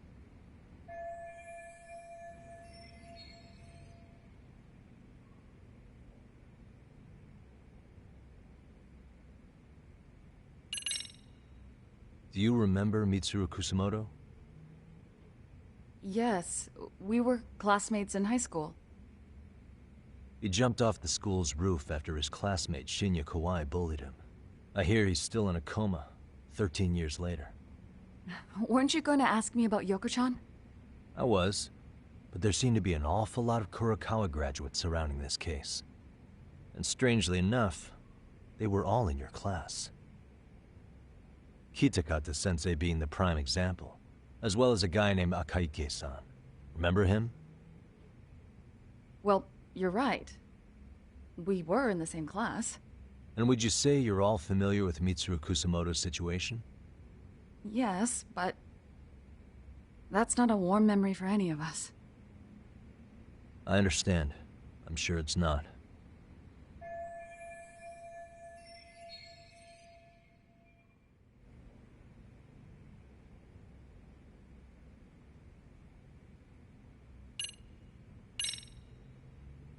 Do you remember Mitsuru Kusumoto? Yes, we were classmates in high school. He jumped off the school's roof after his classmate Shinya Kawai bullied him. I hear he's still in a coma, 13 years later. Weren't you going to ask me about Yoko-chan? I was, but there seemed to be an awful lot of Kurokawa graduates surrounding this case. And strangely enough, they were all in your class. Kitakata-sensei being the prime example, as well as a guy named Akaike-san. Remember him? Well, you're right. We were in the same class. And would you say you're all familiar with Mitsuru Kusumoto's situation? Yes, but that's not a warm memory for any of us. I understand. I'm sure it's not.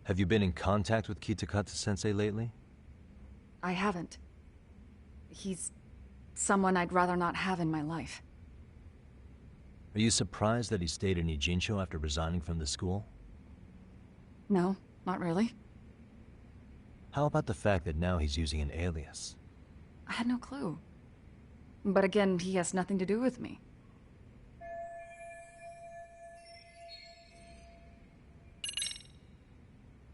Have you been in contact with Kitakata-sensei lately? I haven't. He's someone I'd rather not have in my life. Are you surprised that he stayed in Ijincho after resigning from the school? No, not really. How about the fact that now he's using an alias? I had no clue. But again, he has nothing to do with me.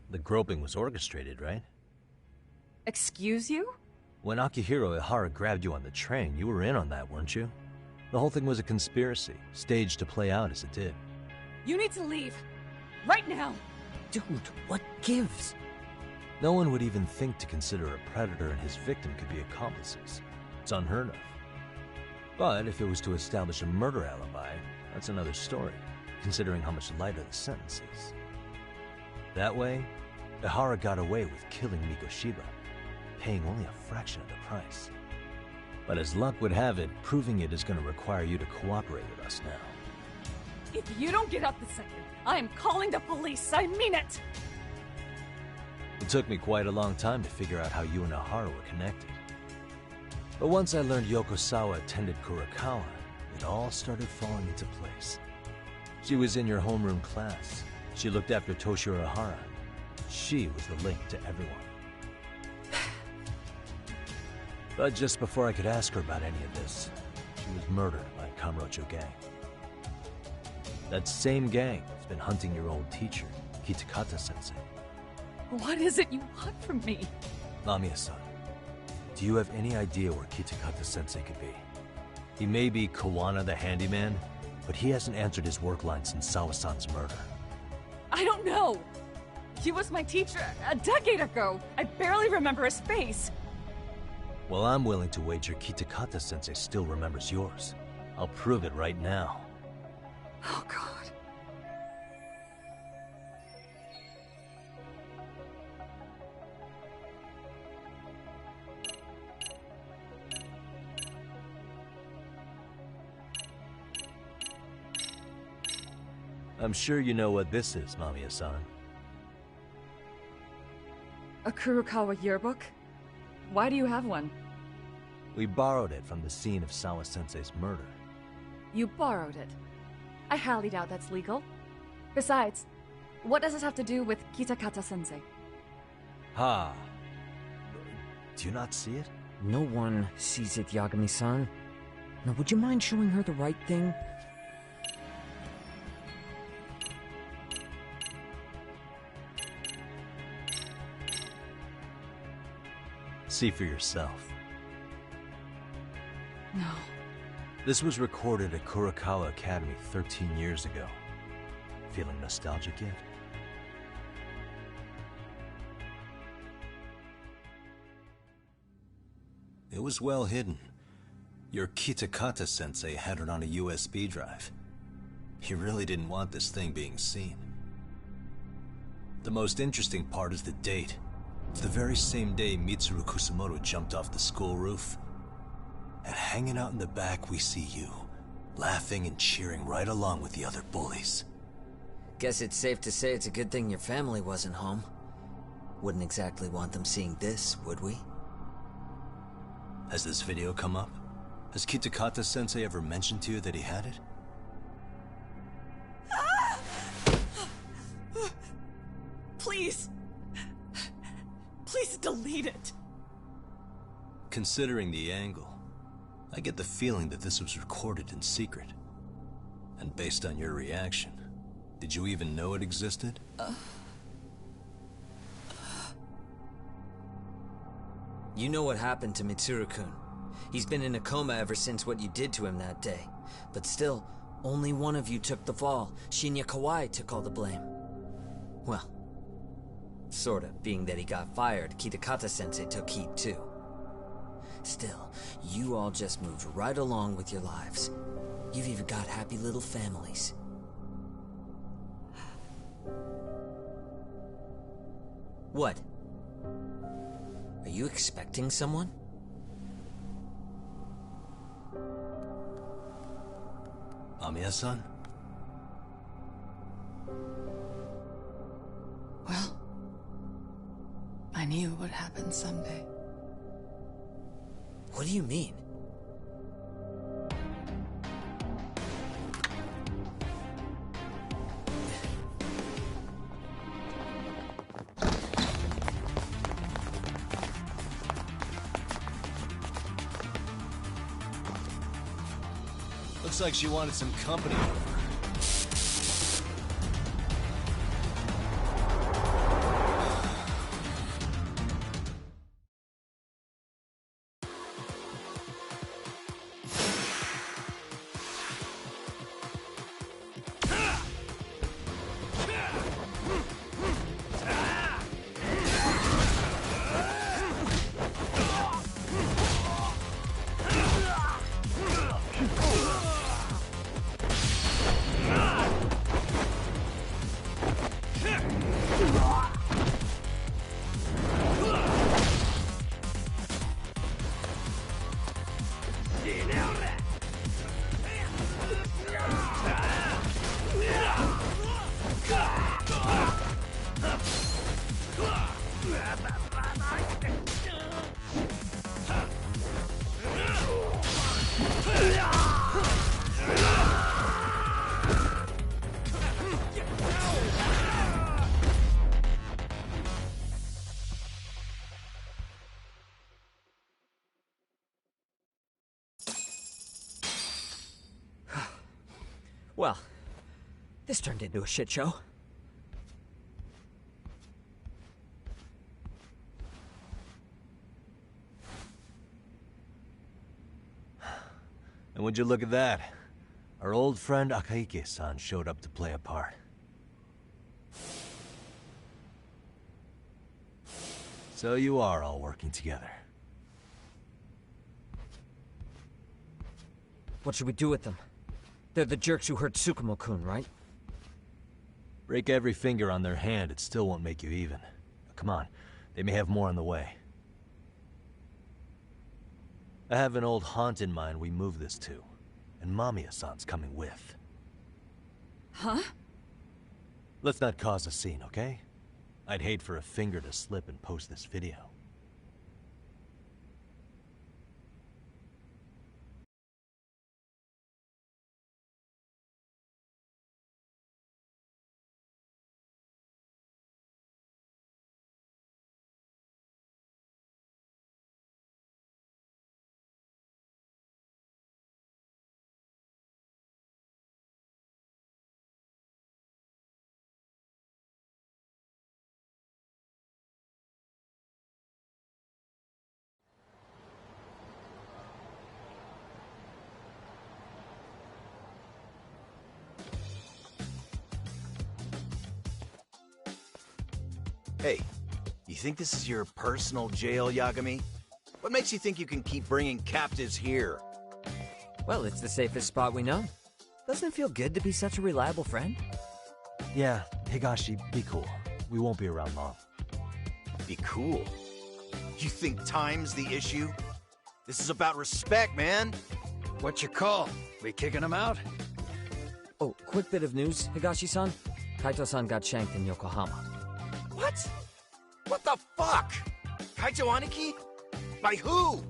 The groping was orchestrated, right? Excuse you? When Akihiro Ihara grabbed you on the train, you were in on that, weren't you? The whole thing was a conspiracy, staged to play out as it did. You need to leave. Right now! Dude, what gives? No one would even think to consider a predator and his victim could be accomplices. It's unheard of. But if it was to establish a murder alibi, that's another story, considering how much lighter the sentence is. That way, Ihara got away with killing Mikoshiba, paying only a fraction of the price. But as luck would have it, proving it is going to require you to cooperate with us now. If you don't get up this second, I am calling the police. I mean it! It took me quite a long time to figure out how you and Ihara were connected. But once I learned Yokosawa attended Kurokawa, it all started falling into place. She was in your homeroom class. She looked after Toshiro Ihara. She was the link to everyone. But just before I could ask her about any of this, she was murdered by a Kamurocho gang. That same gang has been hunting your old teacher, Kitakata-sensei. What is it you want from me? Mamiya-san, do you have any idea where Kitakata-sensei could be? He may be Kawana the handyman, but he hasn't answered his work line since Sawa-san's murder. I don't know. He was my teacher a decade ago. I barely remember his face. Well, I'm willing to wager Kitakata-sensei still remembers yours. I'll prove it right now. Oh, God. I'm sure you know what this is, Mamiya-san. A Kurokawa yearbook? Why do you have one? We borrowed it from the scene of Sawa-sensei's murder. You borrowed it. I highly doubt that's legal. Besides, what does this have to do with Kitakata-sensei? Ha! Do you not see it? No one sees it, Yagami-san. Now, would you mind showing her the right thing? See for yourself. No. This was recorded at Kurokawa Academy 13 years ago. Feeling nostalgic yet? It was well hidden. Your Kitakata-sensei had it on a USB drive. He really didn't want this thing being seen. The most interesting part is the date. It's the very same day Mitsuru Kusumoto jumped off the school roof. And hanging out in the back, we see you, laughing and cheering right along with the other bullies. Guess it's safe to say it's a good thing your family wasn't home. Wouldn't exactly want them seeing this, would we? Has this video come up? Has Kitakata-sensei ever mentioned to you that he had it? Please. Please delete it. Considering the angle, I get the feeling that this was recorded in secret. And based on your reaction, did you even know it existed? You know what happened to Mitsuru-kun. He's been in a coma ever since what you did to him that day. But still, only one of you took the fall. Shinya Kawai took all the blame. Well, sorta, being that he got fired, Kitakata-sensei took heat too. Still, you all just moved right along with your lives. You've even got happy little families. What? Are you expecting someone? Amiya-san? Well, I knew it would happen someday. What do you mean? Looks like she wanted some company over. Well, this turned into a shit show. And would you look at that? Our old friend Akaike-san showed up to play a part. So you are all working together. What should we do with them? They're the jerks who hurt Tsukumo-kun, right? Break every finger on their hand, it still won't make you even. Come on, they may have more on the way. I have an old haunt in mind we move this to, and Mamiya-san's coming with. Huh? Let's not cause a scene, okay? I'd hate for a finger to slip and post this video. Hey, you think this is your personal jail, Yagami? What makes you think you can keep bringing captives here? Well, it's the safest spot we know. Doesn't it feel good to be such a reliable friend? Yeah, Higashi, be cool. We won't be around long. Be cool? You think time's the issue? This is about respect, man. What you call? We kicking him out? Oh, quick bit of news, Higashi-san. Kaito-san got shanked in Yokohama. What? What the fuck? Kaito Aniki? By who?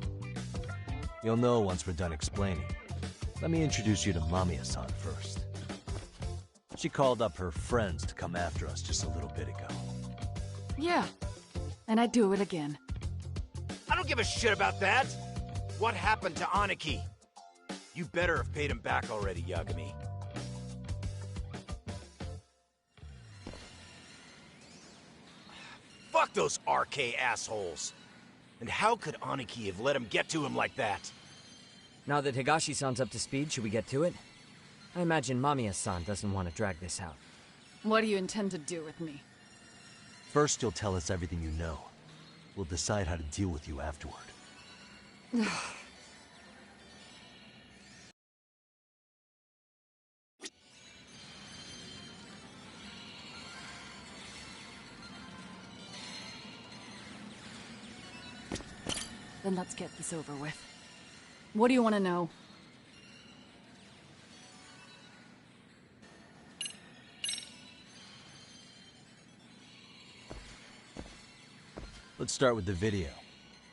You'll know once we're done explaining. Let me introduce you to Mamiya-san first. She called up her friends to come after us just a little bit ago. Yeah, and I'd do it again. I don't give a shit about that! What happened to Aniki? You better have paid him back already, Yagami. Fuck those RK assholes! And how could Aniki have let him get to him like that? Now that Higashi-san's up to speed, should we get to it? I imagine Mamiya-san doesn't want to drag this out. What do you intend to do with me? First, you'll tell us everything you know. We'll decide how to deal with you afterward. Then let's get this over with. What do you want to know? Let's start with the video.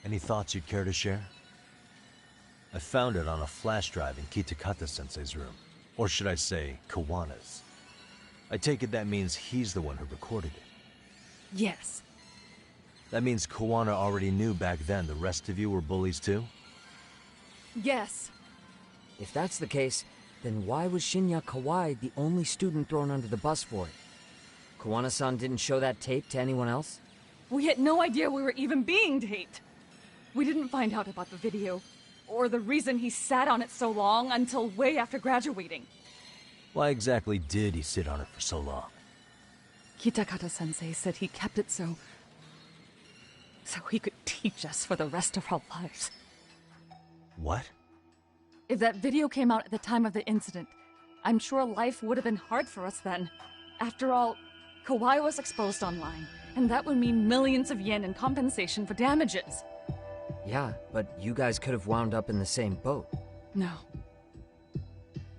Any thoughts you'd care to share? I found it on a flash drive in Kitakata-sensei's room. Or should I say, Kawana's. I take it that means he's the one who recorded it. Yes. That means Kawana already knew back then the rest of you were bullies too? Yes. If that's the case, then why was Shinya Kawai the only student thrown under the bus for it? Kawana-san didn't show that tape to anyone else? We had no idea we were even being taped. We didn't find out about the video, or the reason he sat on it so long until way after graduating. Why exactly did he sit on it for so long? Kitakata-sensei said he kept it so he could teach us for the rest of our lives. What? If that video came out at the time of the incident, I'm sure life would have been hard for us then. After all, Kawai was exposed online, and that would mean millions of yen in compensation for damages. Yeah, but you guys could have wound up in the same boat. No.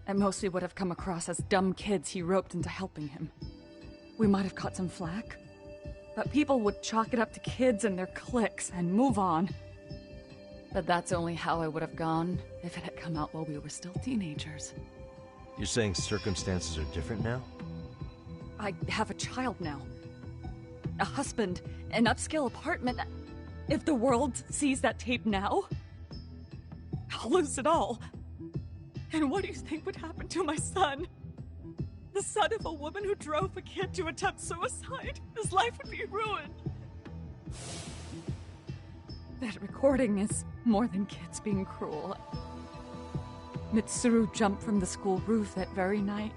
At most we would have come across as dumb kids he roped into helping him. We might have caught some flack, but people would chalk it up to kids and their cliques and move on. But that's only how it would have gone if it had come out while we were still teenagers. You're saying circumstances are different now? I have a child now. A husband, an upscale apartment. If the world sees that tape now, I'll lose it all. And what do you think would happen to my son? The son of a woman who drove a kid to attempt suicide. His life would be ruined. That recording is more than kids being cruel. Mitsuru jumped from the school roof that very night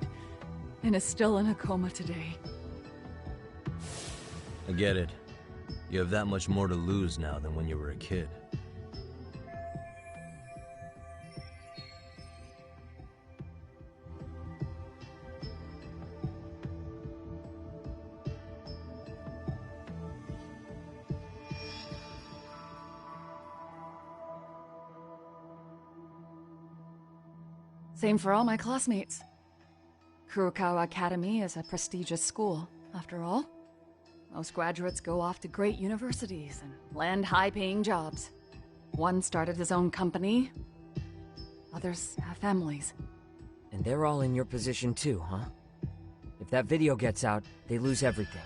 and is still in a coma today. I get it. You have that much more to lose now than when you were a kid. Same for all my classmates. Kurokawa Academy is a prestigious school, after all. Most graduates go off to great universities and land high-paying jobs. One started his own company. Others have families. And they're all in your position too, huh? If that video gets out, they lose everything.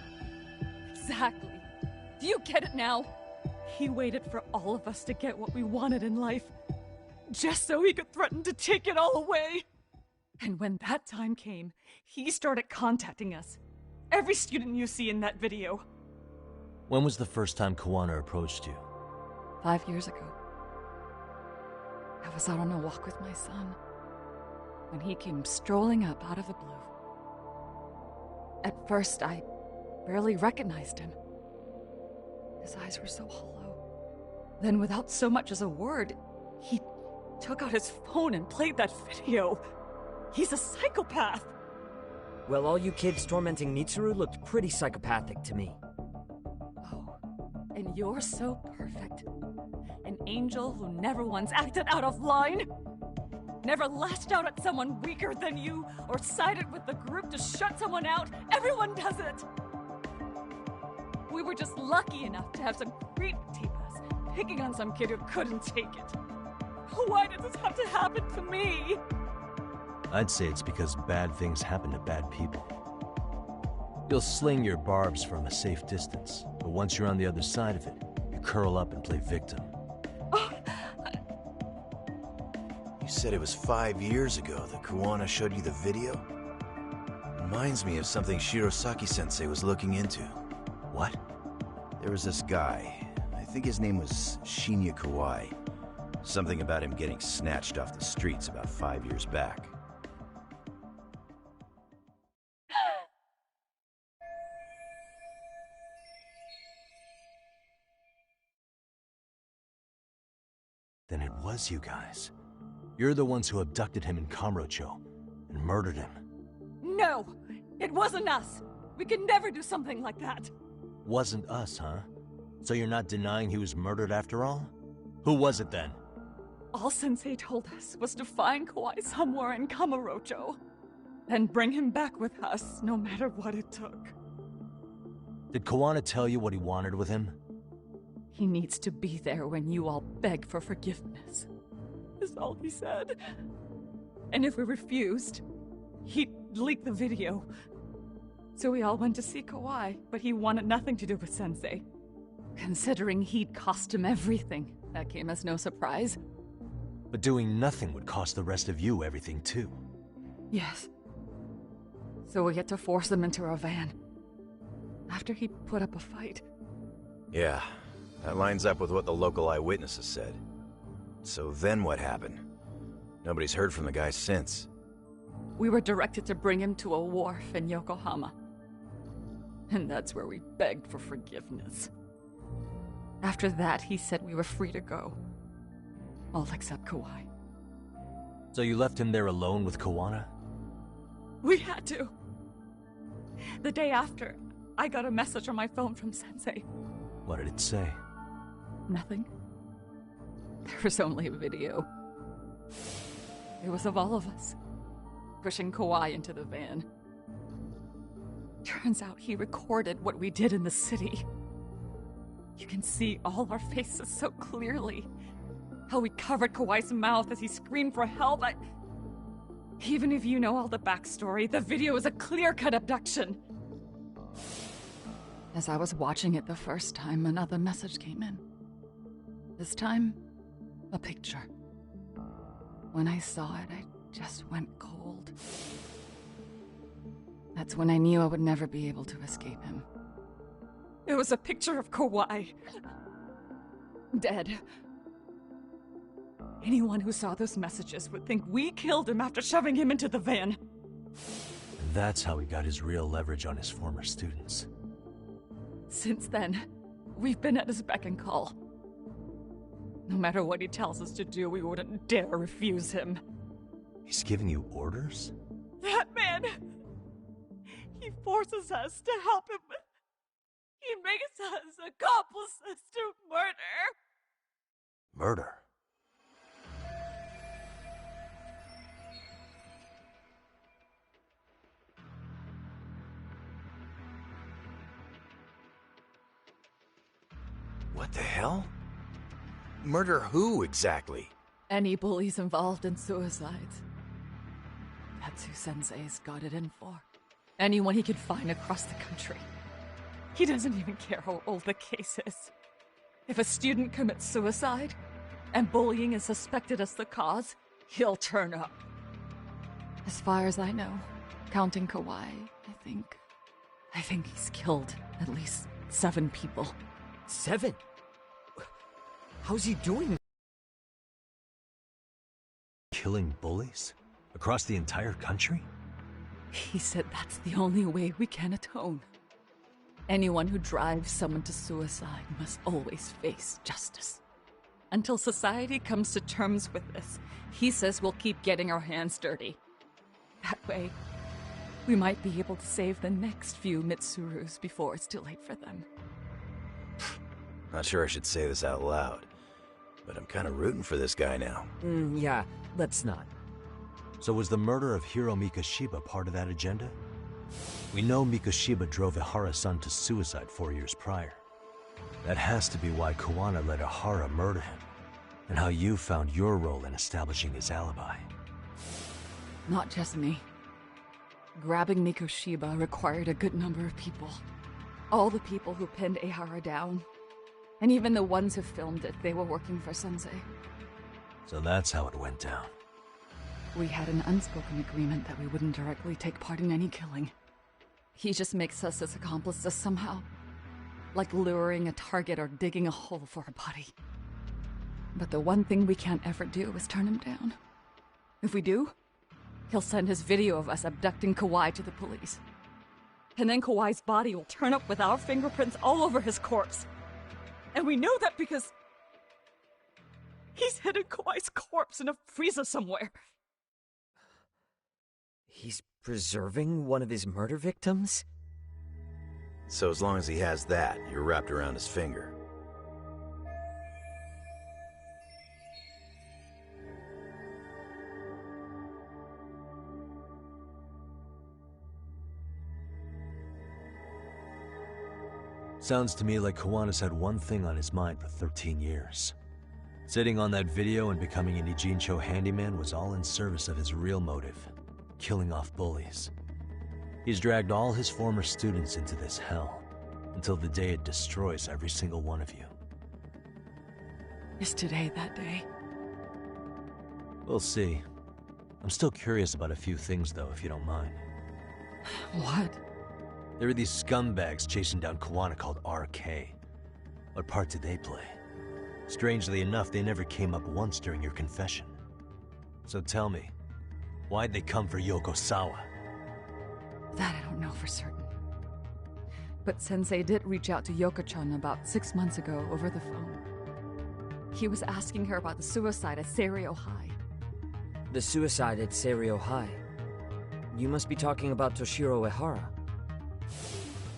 Exactly. Do you get it now? He waited for all of us to get what we wanted in life, just so he could threaten to take it all away. And when that time came, he started contacting us. Every student you see in that video. When was the first time Kawana approached you? 5 years ago. I was out on a walk with my son when he came strolling up out of the blue. At first, I barely recognized him. His eyes were so hollow. Then, without so much as a word, he took out his phone and played that video. He's a psychopath! Well, all you kids tormenting Mitsuru looked pretty psychopathic to me. Oh, and you're so perfect. An angel who never once acted out of line. Never lashed out at someone weaker than you, or sided with the group to shut someone out. Everyone does it! We were just lucky enough to have some creep tape us, picking on some kid who couldn't take it. Why did this have to happen to me? I'd say it's because bad things happen to bad people. You'll sling your barbs from a safe distance, but once you're on the other side of it, you curl up and play victim. You said it was 5 years ago that Kuwana showed you the video? Reminds me of something Shirosaki-sensei was looking into. What? There was this guy. I think his name was Shinya Kawai. Something about him getting snatched off the streets about 5 years back. Then it was you guys. You're the ones who abducted him in Kamurocho and murdered him. No! It wasn't us! We could never do something like that! Wasn't us, huh? So you're not denying he was murdered after all? Who was it then? All Sensei told us was to find Kawai somewhere in Kamurocho, and bring him back with us, no matter what it took. Did Kuwana tell you what he wanted with him? He needs to be there when you all beg for forgiveness, is all he said. And if we refused, he'd leak the video. So we all went to see Kawai, but he wanted nothing to do with Sensei. Considering he'd cost him everything, that came as no surprise. But doing nothing would cost the rest of you everything too. Yes. So we had to force him into our van. After he put up a fight. Yeah, that lines up with what the local eyewitnesses said. So then what happened? Nobody's heard from the guy since. We were directed to bring him to a wharf in Yokohama. And that's where we begged for forgiveness. After that, he said we were free to go. All except Kawai. So you left him there alone with Kuwana? We had to. The day after, I got a message on my phone from Sensei. What did it say? Nothing. There was only a video. It was of all of us, pushing Kawai into the van. Turns out he recorded what we did in the city. You can see all our faces so clearly. How we covered Kawai's mouth as he screamed for help. Even if you know all the backstory, the video is a clear-cut abduction. As I was watching it the first time, another message came in. This time, a picture. When I saw it, I just went cold. That's when I knew I would never be able to escape him. It was a picture of Kawai. Dead. Anyone who saw those messages would think we killed him after shoving him into the van. And that's how he got his real leverage on his former students. Since then, we've been at his beck and call. No matter what he tells us to do, we wouldn't dare refuse him. He's giving you orders? That man! He forces us to help him. He makes us accomplices to murder. Murder? What the hell? Murder who, exactly? Any bullies involved in suicides. That's who Sensei's got it in for. Anyone he could find across the country. He doesn't even care how old the case is. If a student commits suicide, and bullying is suspected as the cause, he'll turn up. As far as I know, counting Kawai, I think he's killed at least 7 people. 7? How's he doing? Killing bullies? Across the entire country? He said that's the only way we can atone. Anyone who drives someone to suicide must always face justice. Until society comes to terms with this, he says we'll keep getting our hands dirty. That way, we might be able to save the next few Mitsurus before it's too late for them. Not sure I should say this out loud, but I'm kind of rooting for this guy now. Yeah, let's not. So was the murder of Hiro Mikoshiba part of that agenda? We know Mikoshiba drove Ihara-san to suicide 4 years prior. That has to be why Kuwana let Ihara murder him. and how you found your role in establishing his alibi. Not just me. Grabbing Mikoshiba required a good number of people. All the people who pinned Ehara down. And even the ones who filmed it, they were working for Sensei. So that's how it went down. We had an unspoken agreement that we wouldn't directly take part in any killing. He just makes us his accomplices somehow. Like luring a target or digging a hole for a body. But the one thing we can't ever do is turn him down. If we do, he'll send his video of us abducting Kawhi to the police. And then Kawhi's body will turn up with our fingerprints all over his corpse. And we know that because he's hidden Kawhi's corpse in a freezer somewhere. He's preserving one of his murder victims? So as long as he has that, you're wrapped around his finger. Sounds to me like Kiwanis had one thing on his mind for 13 years. Sitting on that video and becoming an Ijincho handyman was all in service of his real motive, killing off bullies. He's dragged all his former students into this hell, until the day it destroys every single one of you. Is today that day? We'll see. I'm still curious about a few things though, if you don't mind. What? There are these scumbags chasing down Kiwana called RK. What part did they play? Strangely enough, they never came up once during your confession. So tell me, why'd they come for Yokosawa? That I don't know for certain. But Sensei did reach out to Yoko-chan about 6 months ago over the phone. He was asking her about the suicide at Seiryo High. The suicide at Seiryo High? You must be talking about Toshiro Ehara.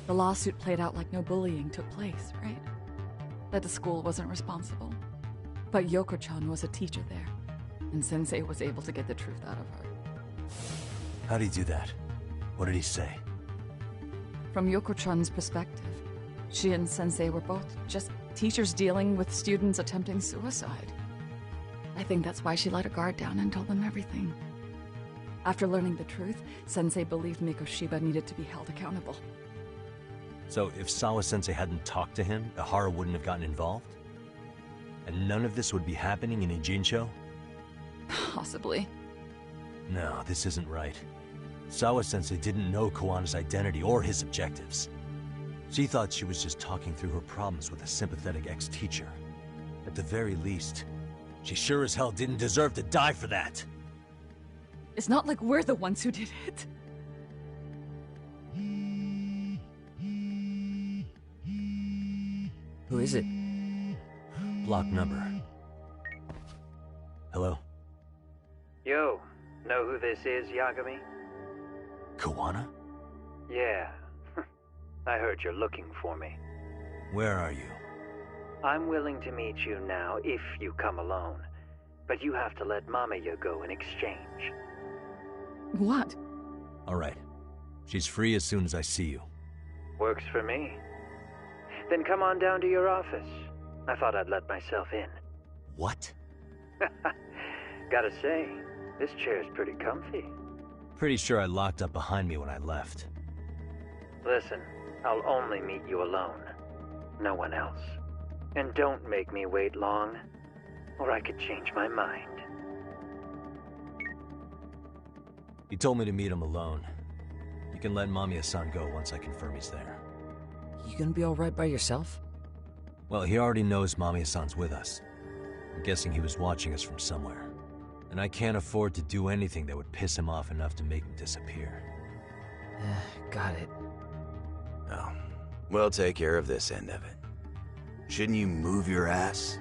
The lawsuit played out like no bullying took place, right? That the school wasn't responsible. But Yoko-chan was a teacher there, and Sensei was able to get the truth out of her. How'd he do that? What did he say? From Yoko-chan's perspective, she and Sensei were both just teachers dealing with students attempting suicide. I think that's why she let her guard down and told them everything. After learning the truth, Sensei believed Mikoshiba needed to be held accountable. So if Sawa-sensei hadn't talked to him, Ehara wouldn't have gotten involved? And none of this would be happening in Ijincho? Possibly. No, this isn't right. Sawa-sensei didn't know Kiwana's identity or his objectives. She thought she was just talking through her problems with a sympathetic ex-teacher. At the very least, she sure as hell didn't deserve to die for that! It's not like we're the ones who did it. Who is it? Block number. Hello? Yo, know who this is, Yagami? Kiwana? Yeah. I heard you're looking for me. Where are you? I'm willing to meet you now if you come alone. But you have to let Mamiya go in exchange. What? Alright. She's free as soon as I see you. Works for me. Then come on down to your office. I thought I'd let myself in. What? Gotta say, this chair's pretty comfy. Pretty sure I locked up behind me when I left. Listen, I'll only meet you alone. No one else. And don't make me wait long, or I could change my mind. He told me to meet him alone. You can let Mamiya-san go once I confirm he's there. You gonna be alright by yourself? Well, he already knows Mamiya-san's with us. I'm guessing he was watching us from somewhere. And I can't afford to do anything that would piss him off enough to make him disappear. Got it. Oh, we'll take care of this end of it. Shouldn't you move your ass?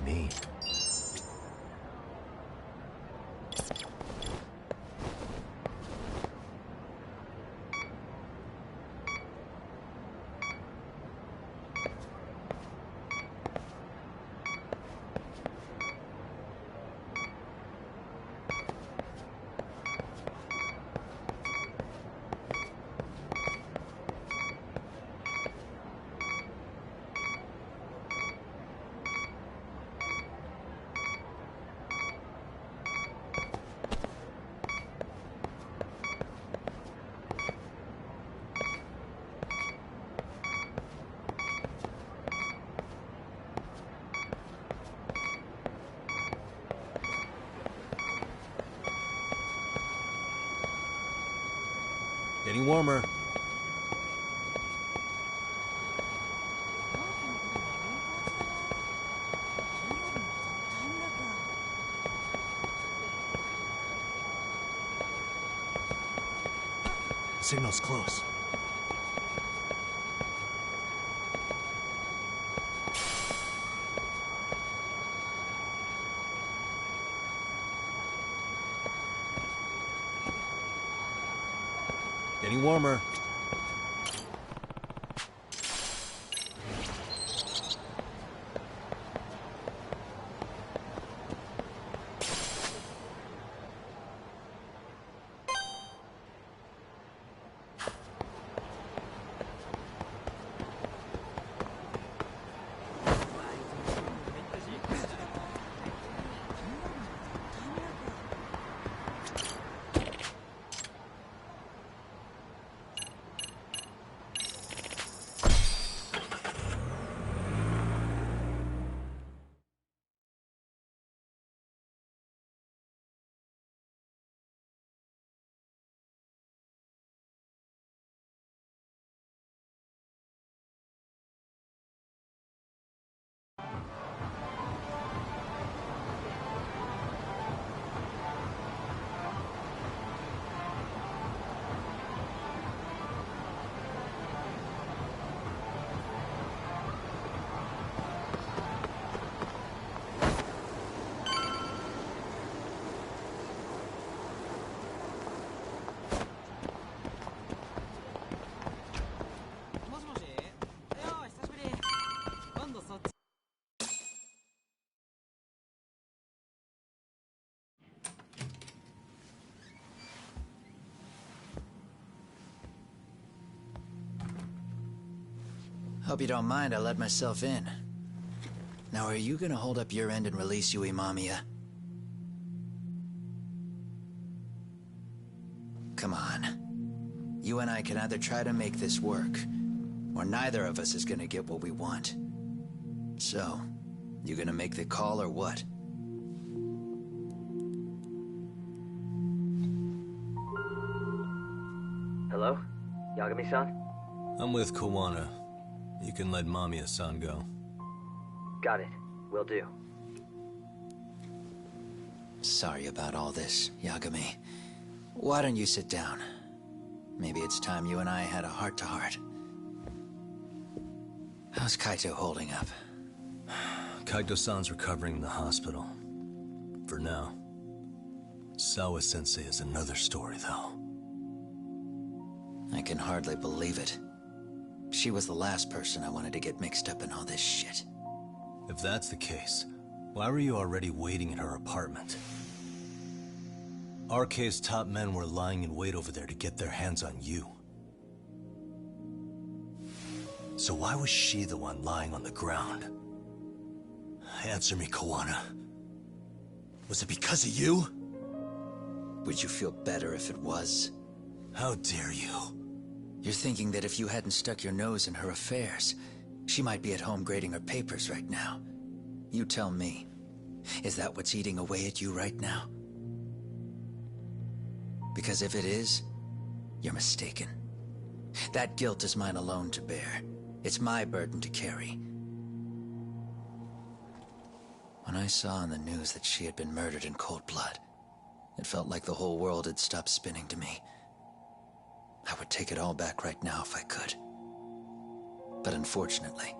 mean? Getting warmer. The signal's close. Getting warmer. Hope you don't mind I let myself in. Now, are you gonna hold up your end and release Yui Mamiya? Come on. You and I can either try to make this work, or neither of us is gonna get what we want. So, you gonna make the call or what? Hello? Yagami-san? I'm with Kawana. You can let Mamiya-san go. Got it. Will do. Sorry about all this, Yagami. Why don't you sit down? Maybe it's time you and I had a heart-to-heart. How's Kaito holding up? Kaito-san's recovering in the hospital. For now. Sawa-sensei is another story, though. I can hardly believe it. She was the last person I wanted to get mixed up in all this shit. If that's the case, why were you already waiting in her apartment? RK's top men were lying in wait over there to get their hands on you. So why was she the one lying on the ground? Answer me, Kawana. Was it because of you? Would you feel better if it was? How dare you? You're thinking that if you hadn't stuck your nose in her affairs, she might be at home grading her papers right now. You tell me. Is that what's eating away at you right now? Because if it is, you're mistaken. That guilt is mine alone to bear. It's my burden to carry. When I saw on the news that she had been murdered in cold blood, it felt like the whole world had stopped spinning to me. I would take it all back right now if I could. But unfortunately,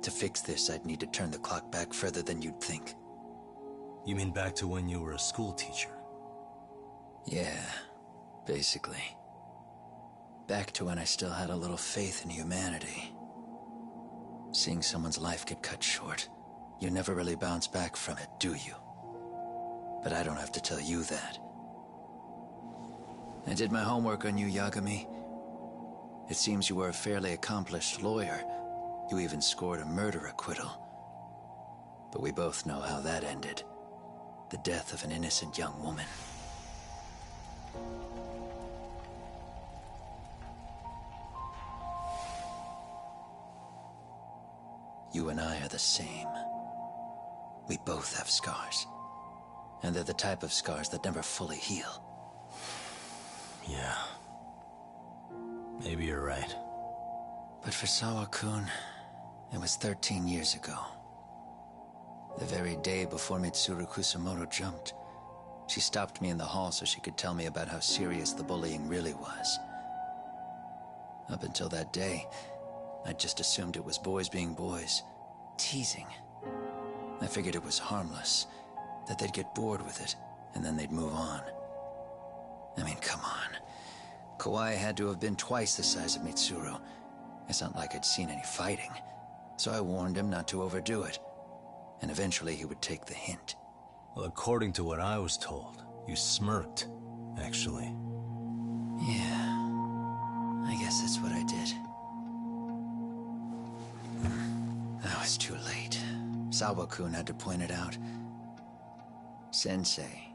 To fix this, I'd need to turn the clock back further than you'd think. You mean back to when you were a school teacher? Yeah, basically. Back to when I still had a little faith in humanity. Seeing someone's life get cut short, you never really bounce back from it, do you? But I don't have to tell you that. I did my homework on you, Yagami. It seems you were a fairly accomplished lawyer. You even scored a murder acquittal. But we both know how that ended. The death of an innocent young woman. You and I are the same. We both have scars. And they're the type of scars that never fully heal. Yeah. Maybe you're right. But for Sawa-kun, it was 13 years ago. The very day before Mitsuru Kusumoto jumped, she stopped me in the hall so she could tell me about how serious the bullying really was. Up until that day, I just assumed it was boys being boys, teasing. I figured it was harmless, that they'd get bored with it, and then they'd move on. I mean, come on. Kawai had to have been twice the size of Mitsuru. It's not like I'd seen any fighting, so I warned him not to overdo it, and eventually he would take the hint. Well, according to what I was told, you smirked, actually. Yeah, I guess that's what I did. I was too late. Sawa-kun had to point it out. Sensei,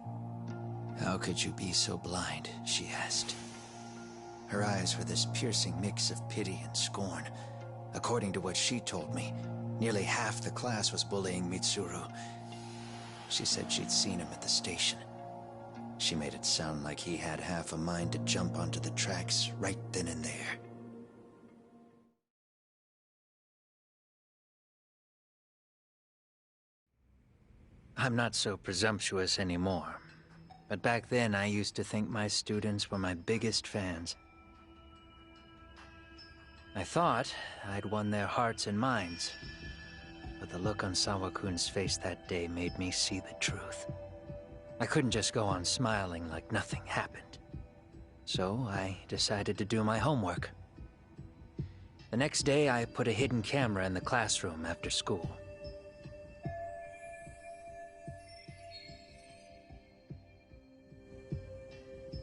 how could you be so blind, she asked. Her eyes were this piercing mix of pity and scorn. According to what she told me, nearly half the class was bullying Mitsuru. She said she'd seen him at the station. She made it sound like he had half a mind to jump onto the tracks right then and there. I'm not so presumptuous anymore. But back then, I used to think my students were my biggest fans. I thought I'd won their hearts and minds. But the look on Sawa-kun's face that day made me see the truth. I couldn't just go on smiling like nothing happened. So I decided to do my homework. The next day, I put a hidden camera in the classroom after school.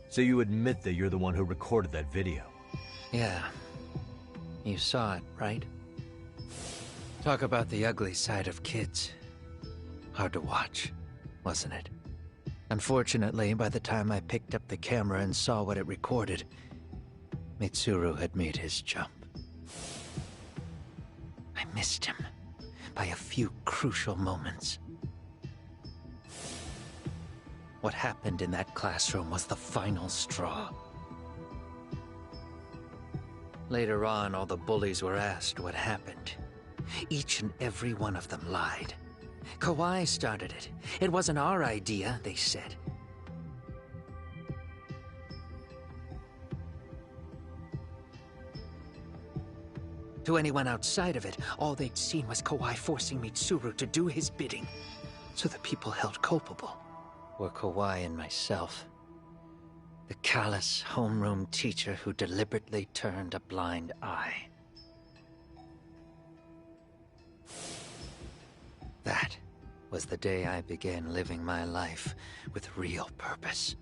So you admit that you're the one who recorded that video? Yeah. You saw it, right? Talk about the ugly side of kids. Hard to watch, wasn't it? Unfortunately, by the time I picked up the camera and saw what it recorded, Mitsuru had made his jump. I missed him by a few crucial moments. What happened in that classroom was the final straw. Later on, all the bullies were asked what happened. Each and every one of them lied. Kawai started it. It wasn't our idea, they said. To anyone outside of it, all they'd seen was Kawai forcing Mitsuru to do his bidding. So the people held culpable were Kawai and myself. The callous homeroom teacher who deliberately turned a blind eye. That was the day I began living my life with real purpose.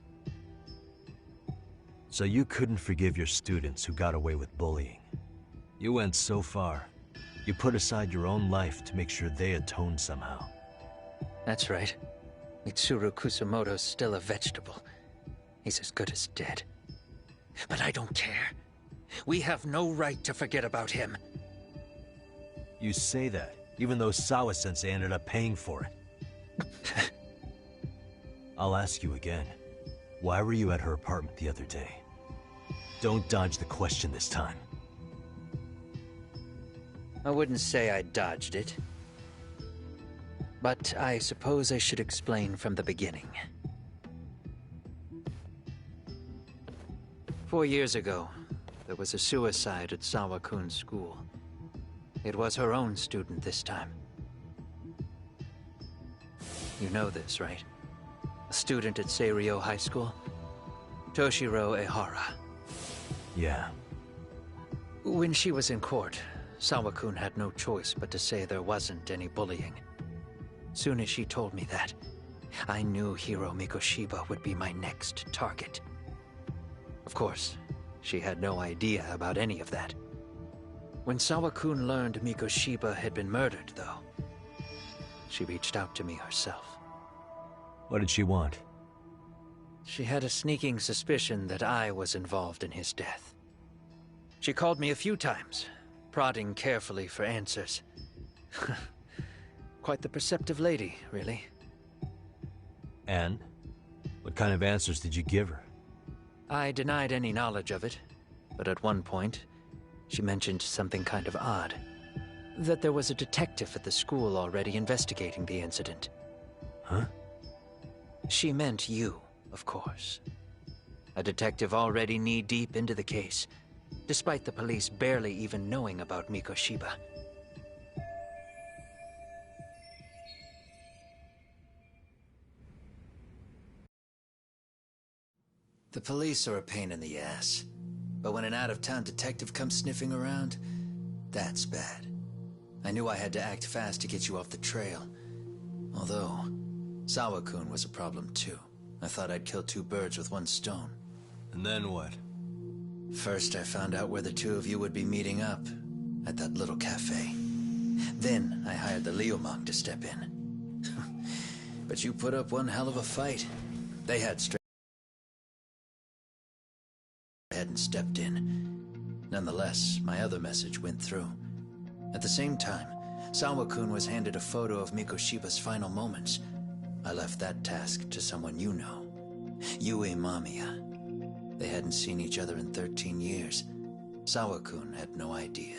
So you couldn't forgive your students who got away with bullying. You went so far. You put aside your own life to make sure they atoned somehow. That's right. Mitsuru Kusumoto's still a vegetable. He's as good as dead. But I don't care. We have no right to forget about him. You say that, even though Sawa-sensei ended up paying for it. I'll ask you again. Why were you at her apartment the other day? Don't dodge the question this time. I wouldn't say I dodged it. But I suppose I should explain from the beginning. 4 years ago, there was a suicide at Sawa-kun's school. it was her own student this time. You know this, right? A student at Seiryo High School? Toshiro Ehara. Yeah. When she was in court, Sawa-kun had no choice but to say there wasn't any bullying. Soon as she told me that, I knew Hiro Mikoshiba would be my next target. Of course, she had no idea about any of that. When Sawa-kun learned Mikoshiba had been murdered, though, she reached out to me herself. What did she want? She had a sneaking suspicion that I was involved in his death. She called me a few times, prodding carefully for answers. Quite the perceptive lady, really. And? What kind of answers did you give her? I denied any knowledge of it, but at one point, she mentioned something kind of odd. That there was a detective at the school already investigating the incident. Huh? She meant you, of course. A detective already knee-deep into the case, despite the police barely even knowing about Mikoshiba. The police are a pain in the ass, but when an out-of-town detective comes sniffing around, that's bad. I knew I had to act fast to get you off the trail. Although, Sawa-kun was a problem too. I thought I'd kill two birds with one stone. And then what? First, I found out where the two of you would be meeting up, at that little cafe. Then, I hired the Liumang to step in. But you put up one hell of a fight. They had straight hadn't stepped in. Nonetheless, my other message went through. At the same time, Sawa-kun was handed a photo of Mikoshiba's final moments. I left that task to someone you know. Yue Mamiya. They hadn't seen each other in 13 years. Sawa-kun had no idea.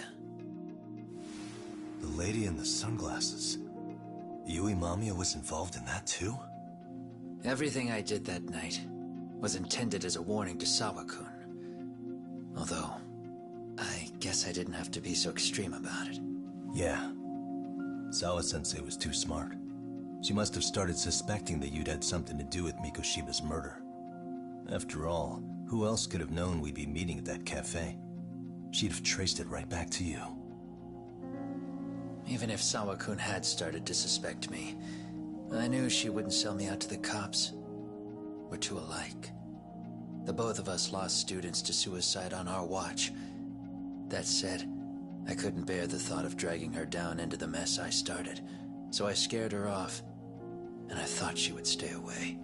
The lady in the sunglasses. Yue Mamiya was involved in that too? Everything I did that night was intended as a warning to Sawa-kun. Although, I guess I didn't have to be so extreme about it. Yeah. Sawa-sensei was too smart. She must have started suspecting that you'd had something to do with Mikoshiba's murder. After all, who else could have known we'd be meeting at that cafe? She'd have traced it right back to you. Even if Sawa-kun had started to suspect me, I knew she wouldn't sell me out to the cops. We're too alike. The both of us lost students to suicide on our watch. That said, I couldn't bear the thought of dragging her down into the mess I started, so I scared her off, and I thought she would stay away.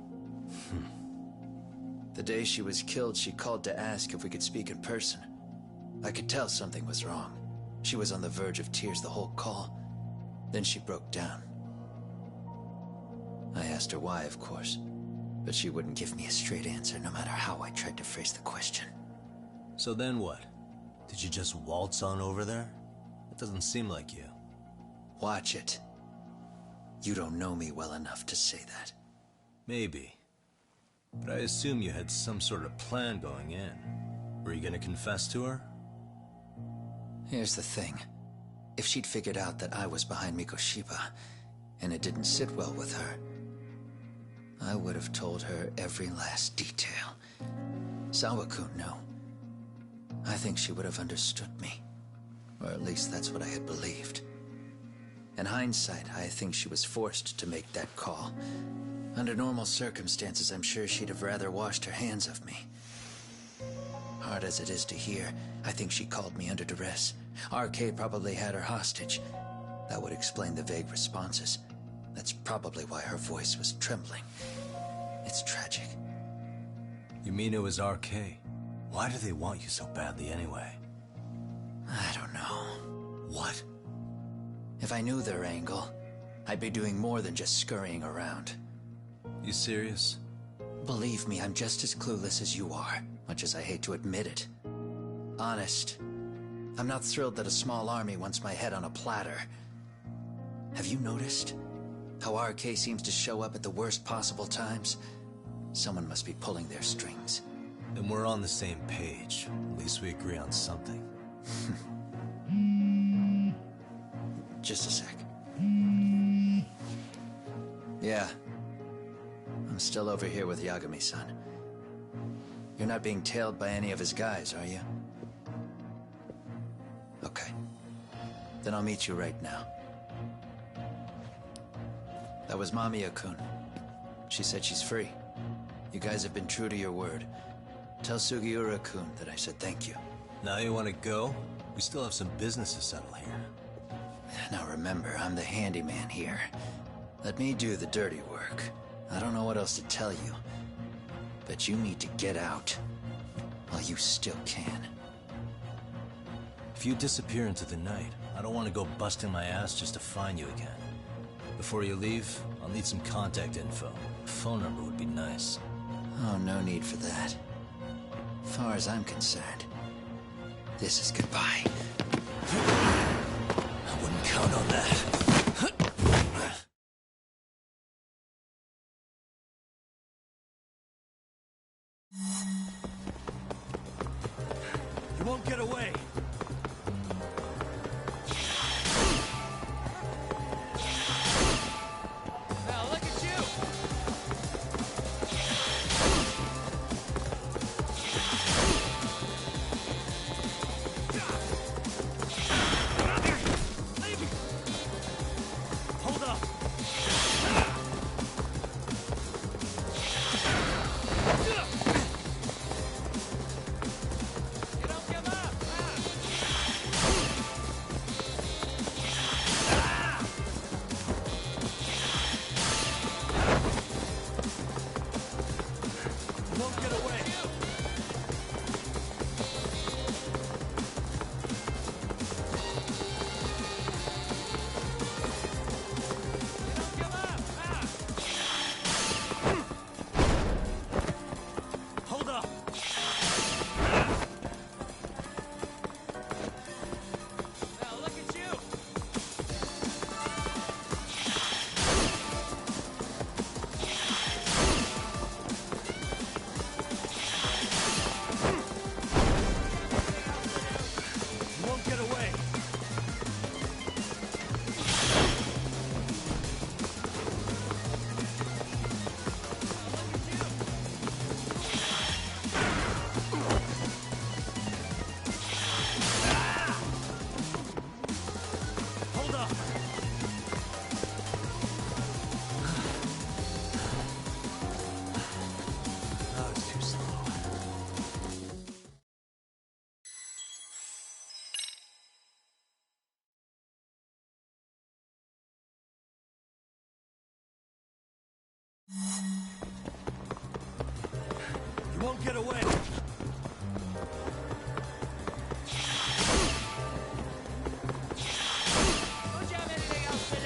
The day she was killed, she called to ask if we could speak in person. I could tell something was wrong. She was on the verge of tears the whole call. Then she broke down. I asked her why, of course, but she wouldn't give me a straight answer no matter how I tried to phrase the question. So then what? Did you just waltz on over there? It doesn't seem like you. Watch it. You don't know me well enough to say that. Maybe. But I assume you had some sort of plan going in. Were you gonna confess to her? Here's the thing. If she'd figured out that I was behind Mikoshiba, and it didn't sit well with her, I would have told her every last detail. Sawa-kun, no. I think she would have understood me. Or at least that's what I had believed. In hindsight, I think she was forced to make that call. Under normal circumstances, I'm sure she'd have rather washed her hands of me. Hard as it is to hear, I think she called me under duress. RK probably had her hostage. That would explain the vague responses. That's probably why her voice was trembling. It's tragic. You mean it was RK? Why do they want you so badly anyway? I don't know. What? If I knew their angle, I'd be doing more than just scurrying around. You serious? Believe me, I'm just as clueless as you are, much as I hate to admit it. Honest, I'm not thrilled that a small army wants my head on a platter. Have you noticed how RK seems to show up at the worst possible times? Someone must be pulling their strings. Then we're on the same page. At least we agree on something. just a sec. Yeah. I'm still over here with Yagami-san. You're not being tailed by any of his guys, are you? Okay. Then I'll meet you right now. That was Mamiya-kun. She said she's free. You guys have been true to your word. Tell Sugiura-kun that I said thank you. Now you want to go? We still have some business to settle here. Now remember, I'm the handyman here. Let me do the dirty work. I don't know what else to tell you. But you need to get out. While you still can. If you disappear into the night, I don't want to go busting my ass just to find you again. Before you leave, I'll need some contact info. A phone number would be nice. Oh, no need for that. As far as I'm concerned, this is goodbye. I wouldn't count on that. You won't get away. Now look at you! Hold up. You don't give up! You won't get away. Hold up. Now look at you! You won't get away. Hold up. That was too slow. You won't get away. Don't you have anything else to do?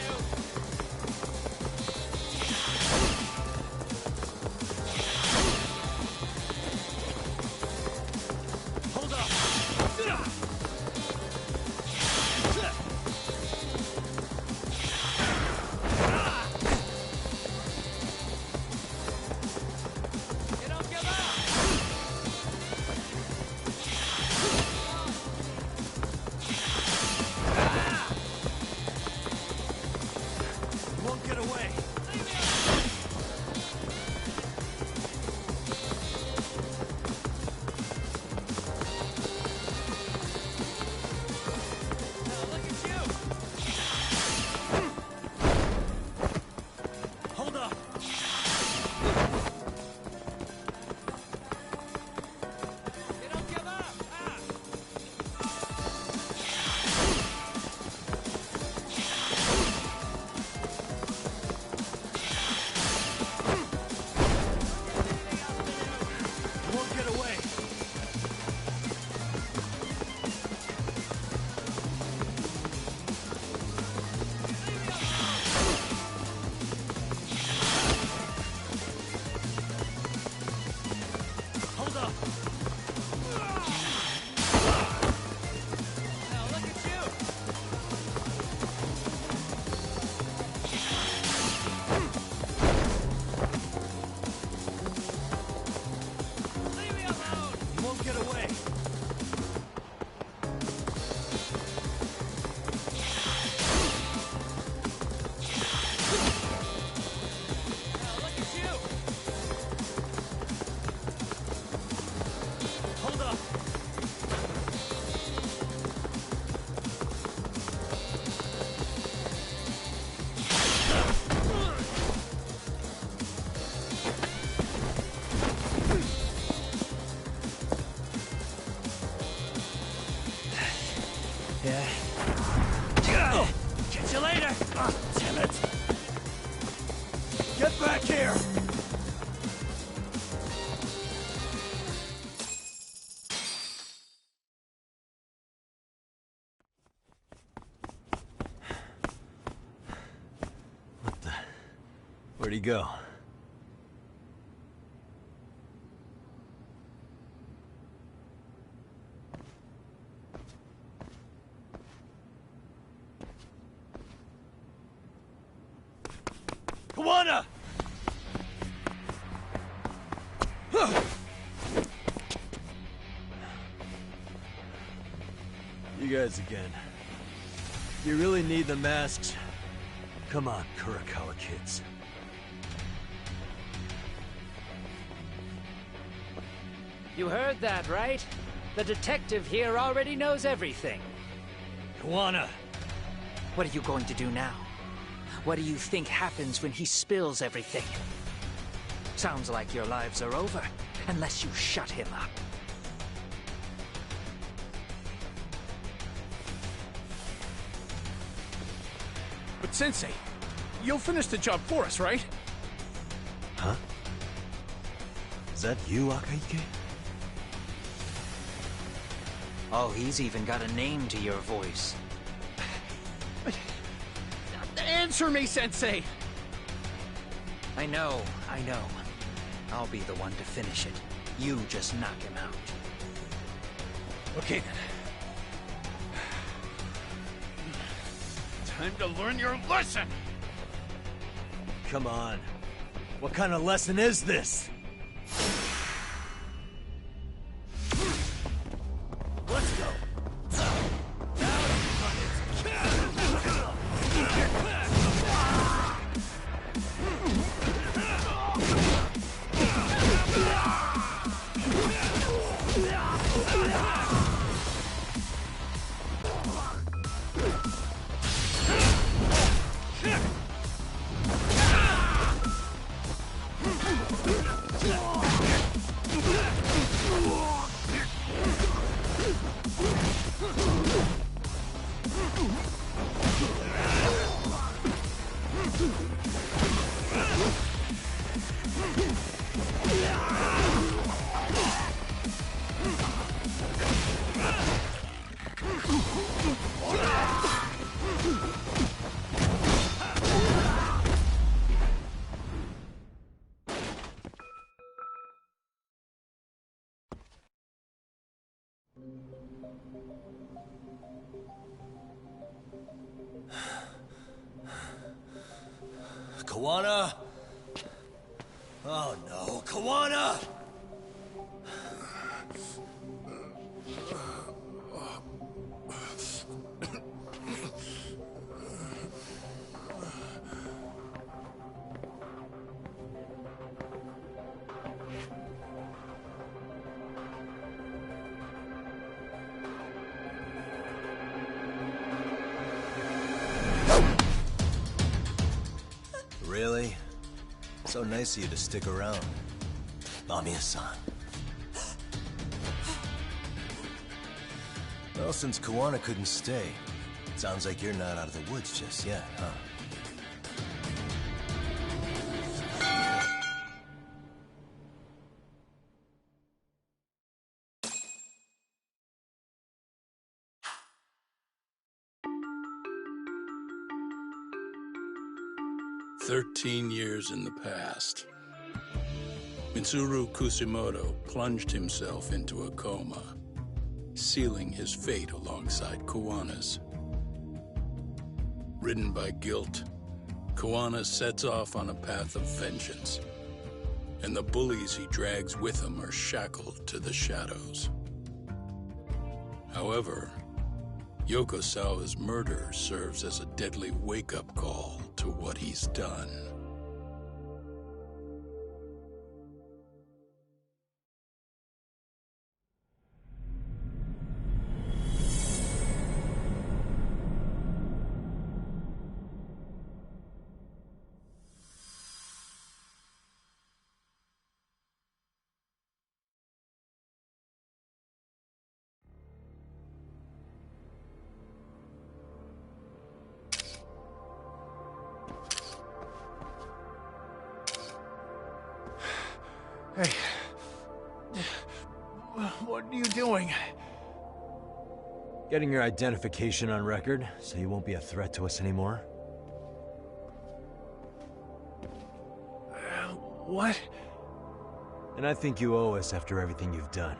Hold up. You don't give up! Where'd he go? Kawana! You guys again. You really need the masks? Come on, Kurakawa kids. You heard that, right? The detective here already knows everything. Kawana! What are you going to do now? What do you think happens when he spills everything? Sounds like your lives are over, unless you shut him up. But Sensei, you'll finish the job for us, right? Huh? Is that you, Akaike? Oh, he's even got a name to your voice. Answer me, Sensei! I know. I'll be the one to finish it. You just knock him out. Okay then. Time to learn your lesson! Come on. What kind of lesson is this? Let's go! Kawana? Oh no, Kawana! Really? So nice of you to stick around. Mamiya-san. Well, since Kawana couldn't stay, sounds like you're not out of the woods just yet, huh? "13 years in the past. Mitsuru Kusimoto plunged himself into a coma, sealing his fate alongside Kawana's. Ridden by guilt, Kawana sets off on a path of vengeance, and the bullies he drags with him are shackled to the shadows. However, Yokosawa's murder serves as a deadly wake-up call to what he's done. Hey. What are you doing? Getting your identification on record, so you won't be a threat to us anymore. What? And I think you owe us after everything you've done.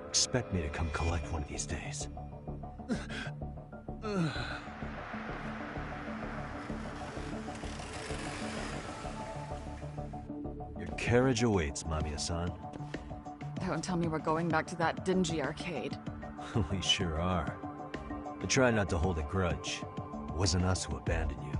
Expect me to come collect one of these days. Your carriage awaits, Mamiya-san. Don't tell me we're going back to that dingy arcade. We sure are. But try not to hold a grudge. It wasn't us who abandoned you.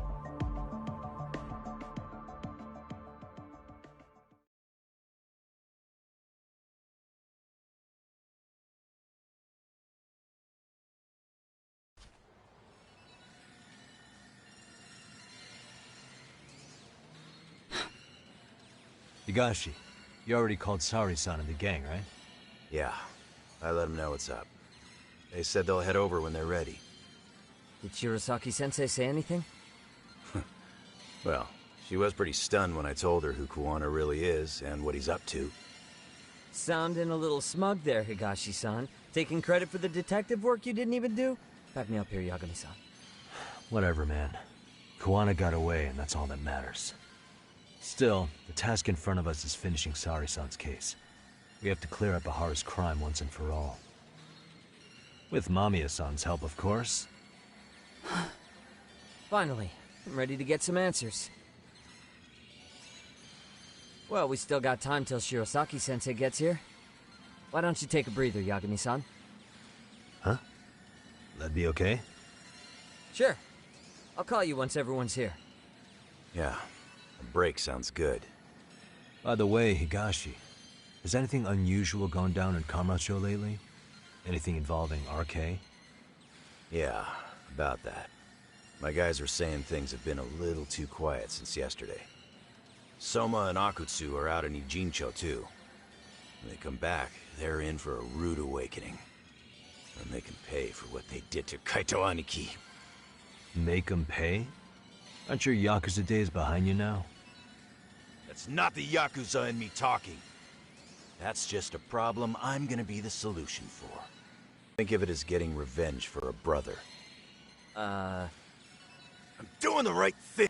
Higashi, you already called Sari-san and the gang, right? Yeah, I let them know what's up. They said they'll head over when they're ready. Did Shirosaki-sensei say anything? Well, she was pretty stunned when I told her who Kuwana really is and what he's up to. Sounding a little smug there, Higashi-san. Taking credit for the detective work you didn't even do? Back me up here, Yagami-san. Whatever, man. Kuwana got away, and that's all that matters. Still, the task in front of us is finishing Sari-san's case. We have to clear up Ahara's crime once and for all. With Mamiya-san's help, of course. Finally, I'm ready to get some answers. Well, we still got time till Shirosaki-sensei gets here. Why don't you take a breather, Yagami-san? Huh? That'd be okay? Sure. I'll call you once everyone's here. Yeah, a break sounds good. By the way, Higashi, has anything unusual gone down in Kamurocho lately? Anything involving RK? Yeah, about that. My guys are saying things have been a little too quiet since yesterday. Soma and Akutsu are out in Ijincho too. When they come back, they're in for a rude awakening. And they can pay for what they did to Kaito Aniki. Make them pay? Aren't your Yakuza days behind you now? That's not the Yakuza in me talking. That's just a problem I'm gonna be the solution for. Think of it as getting revenge for a brother. I'm doing the right thing!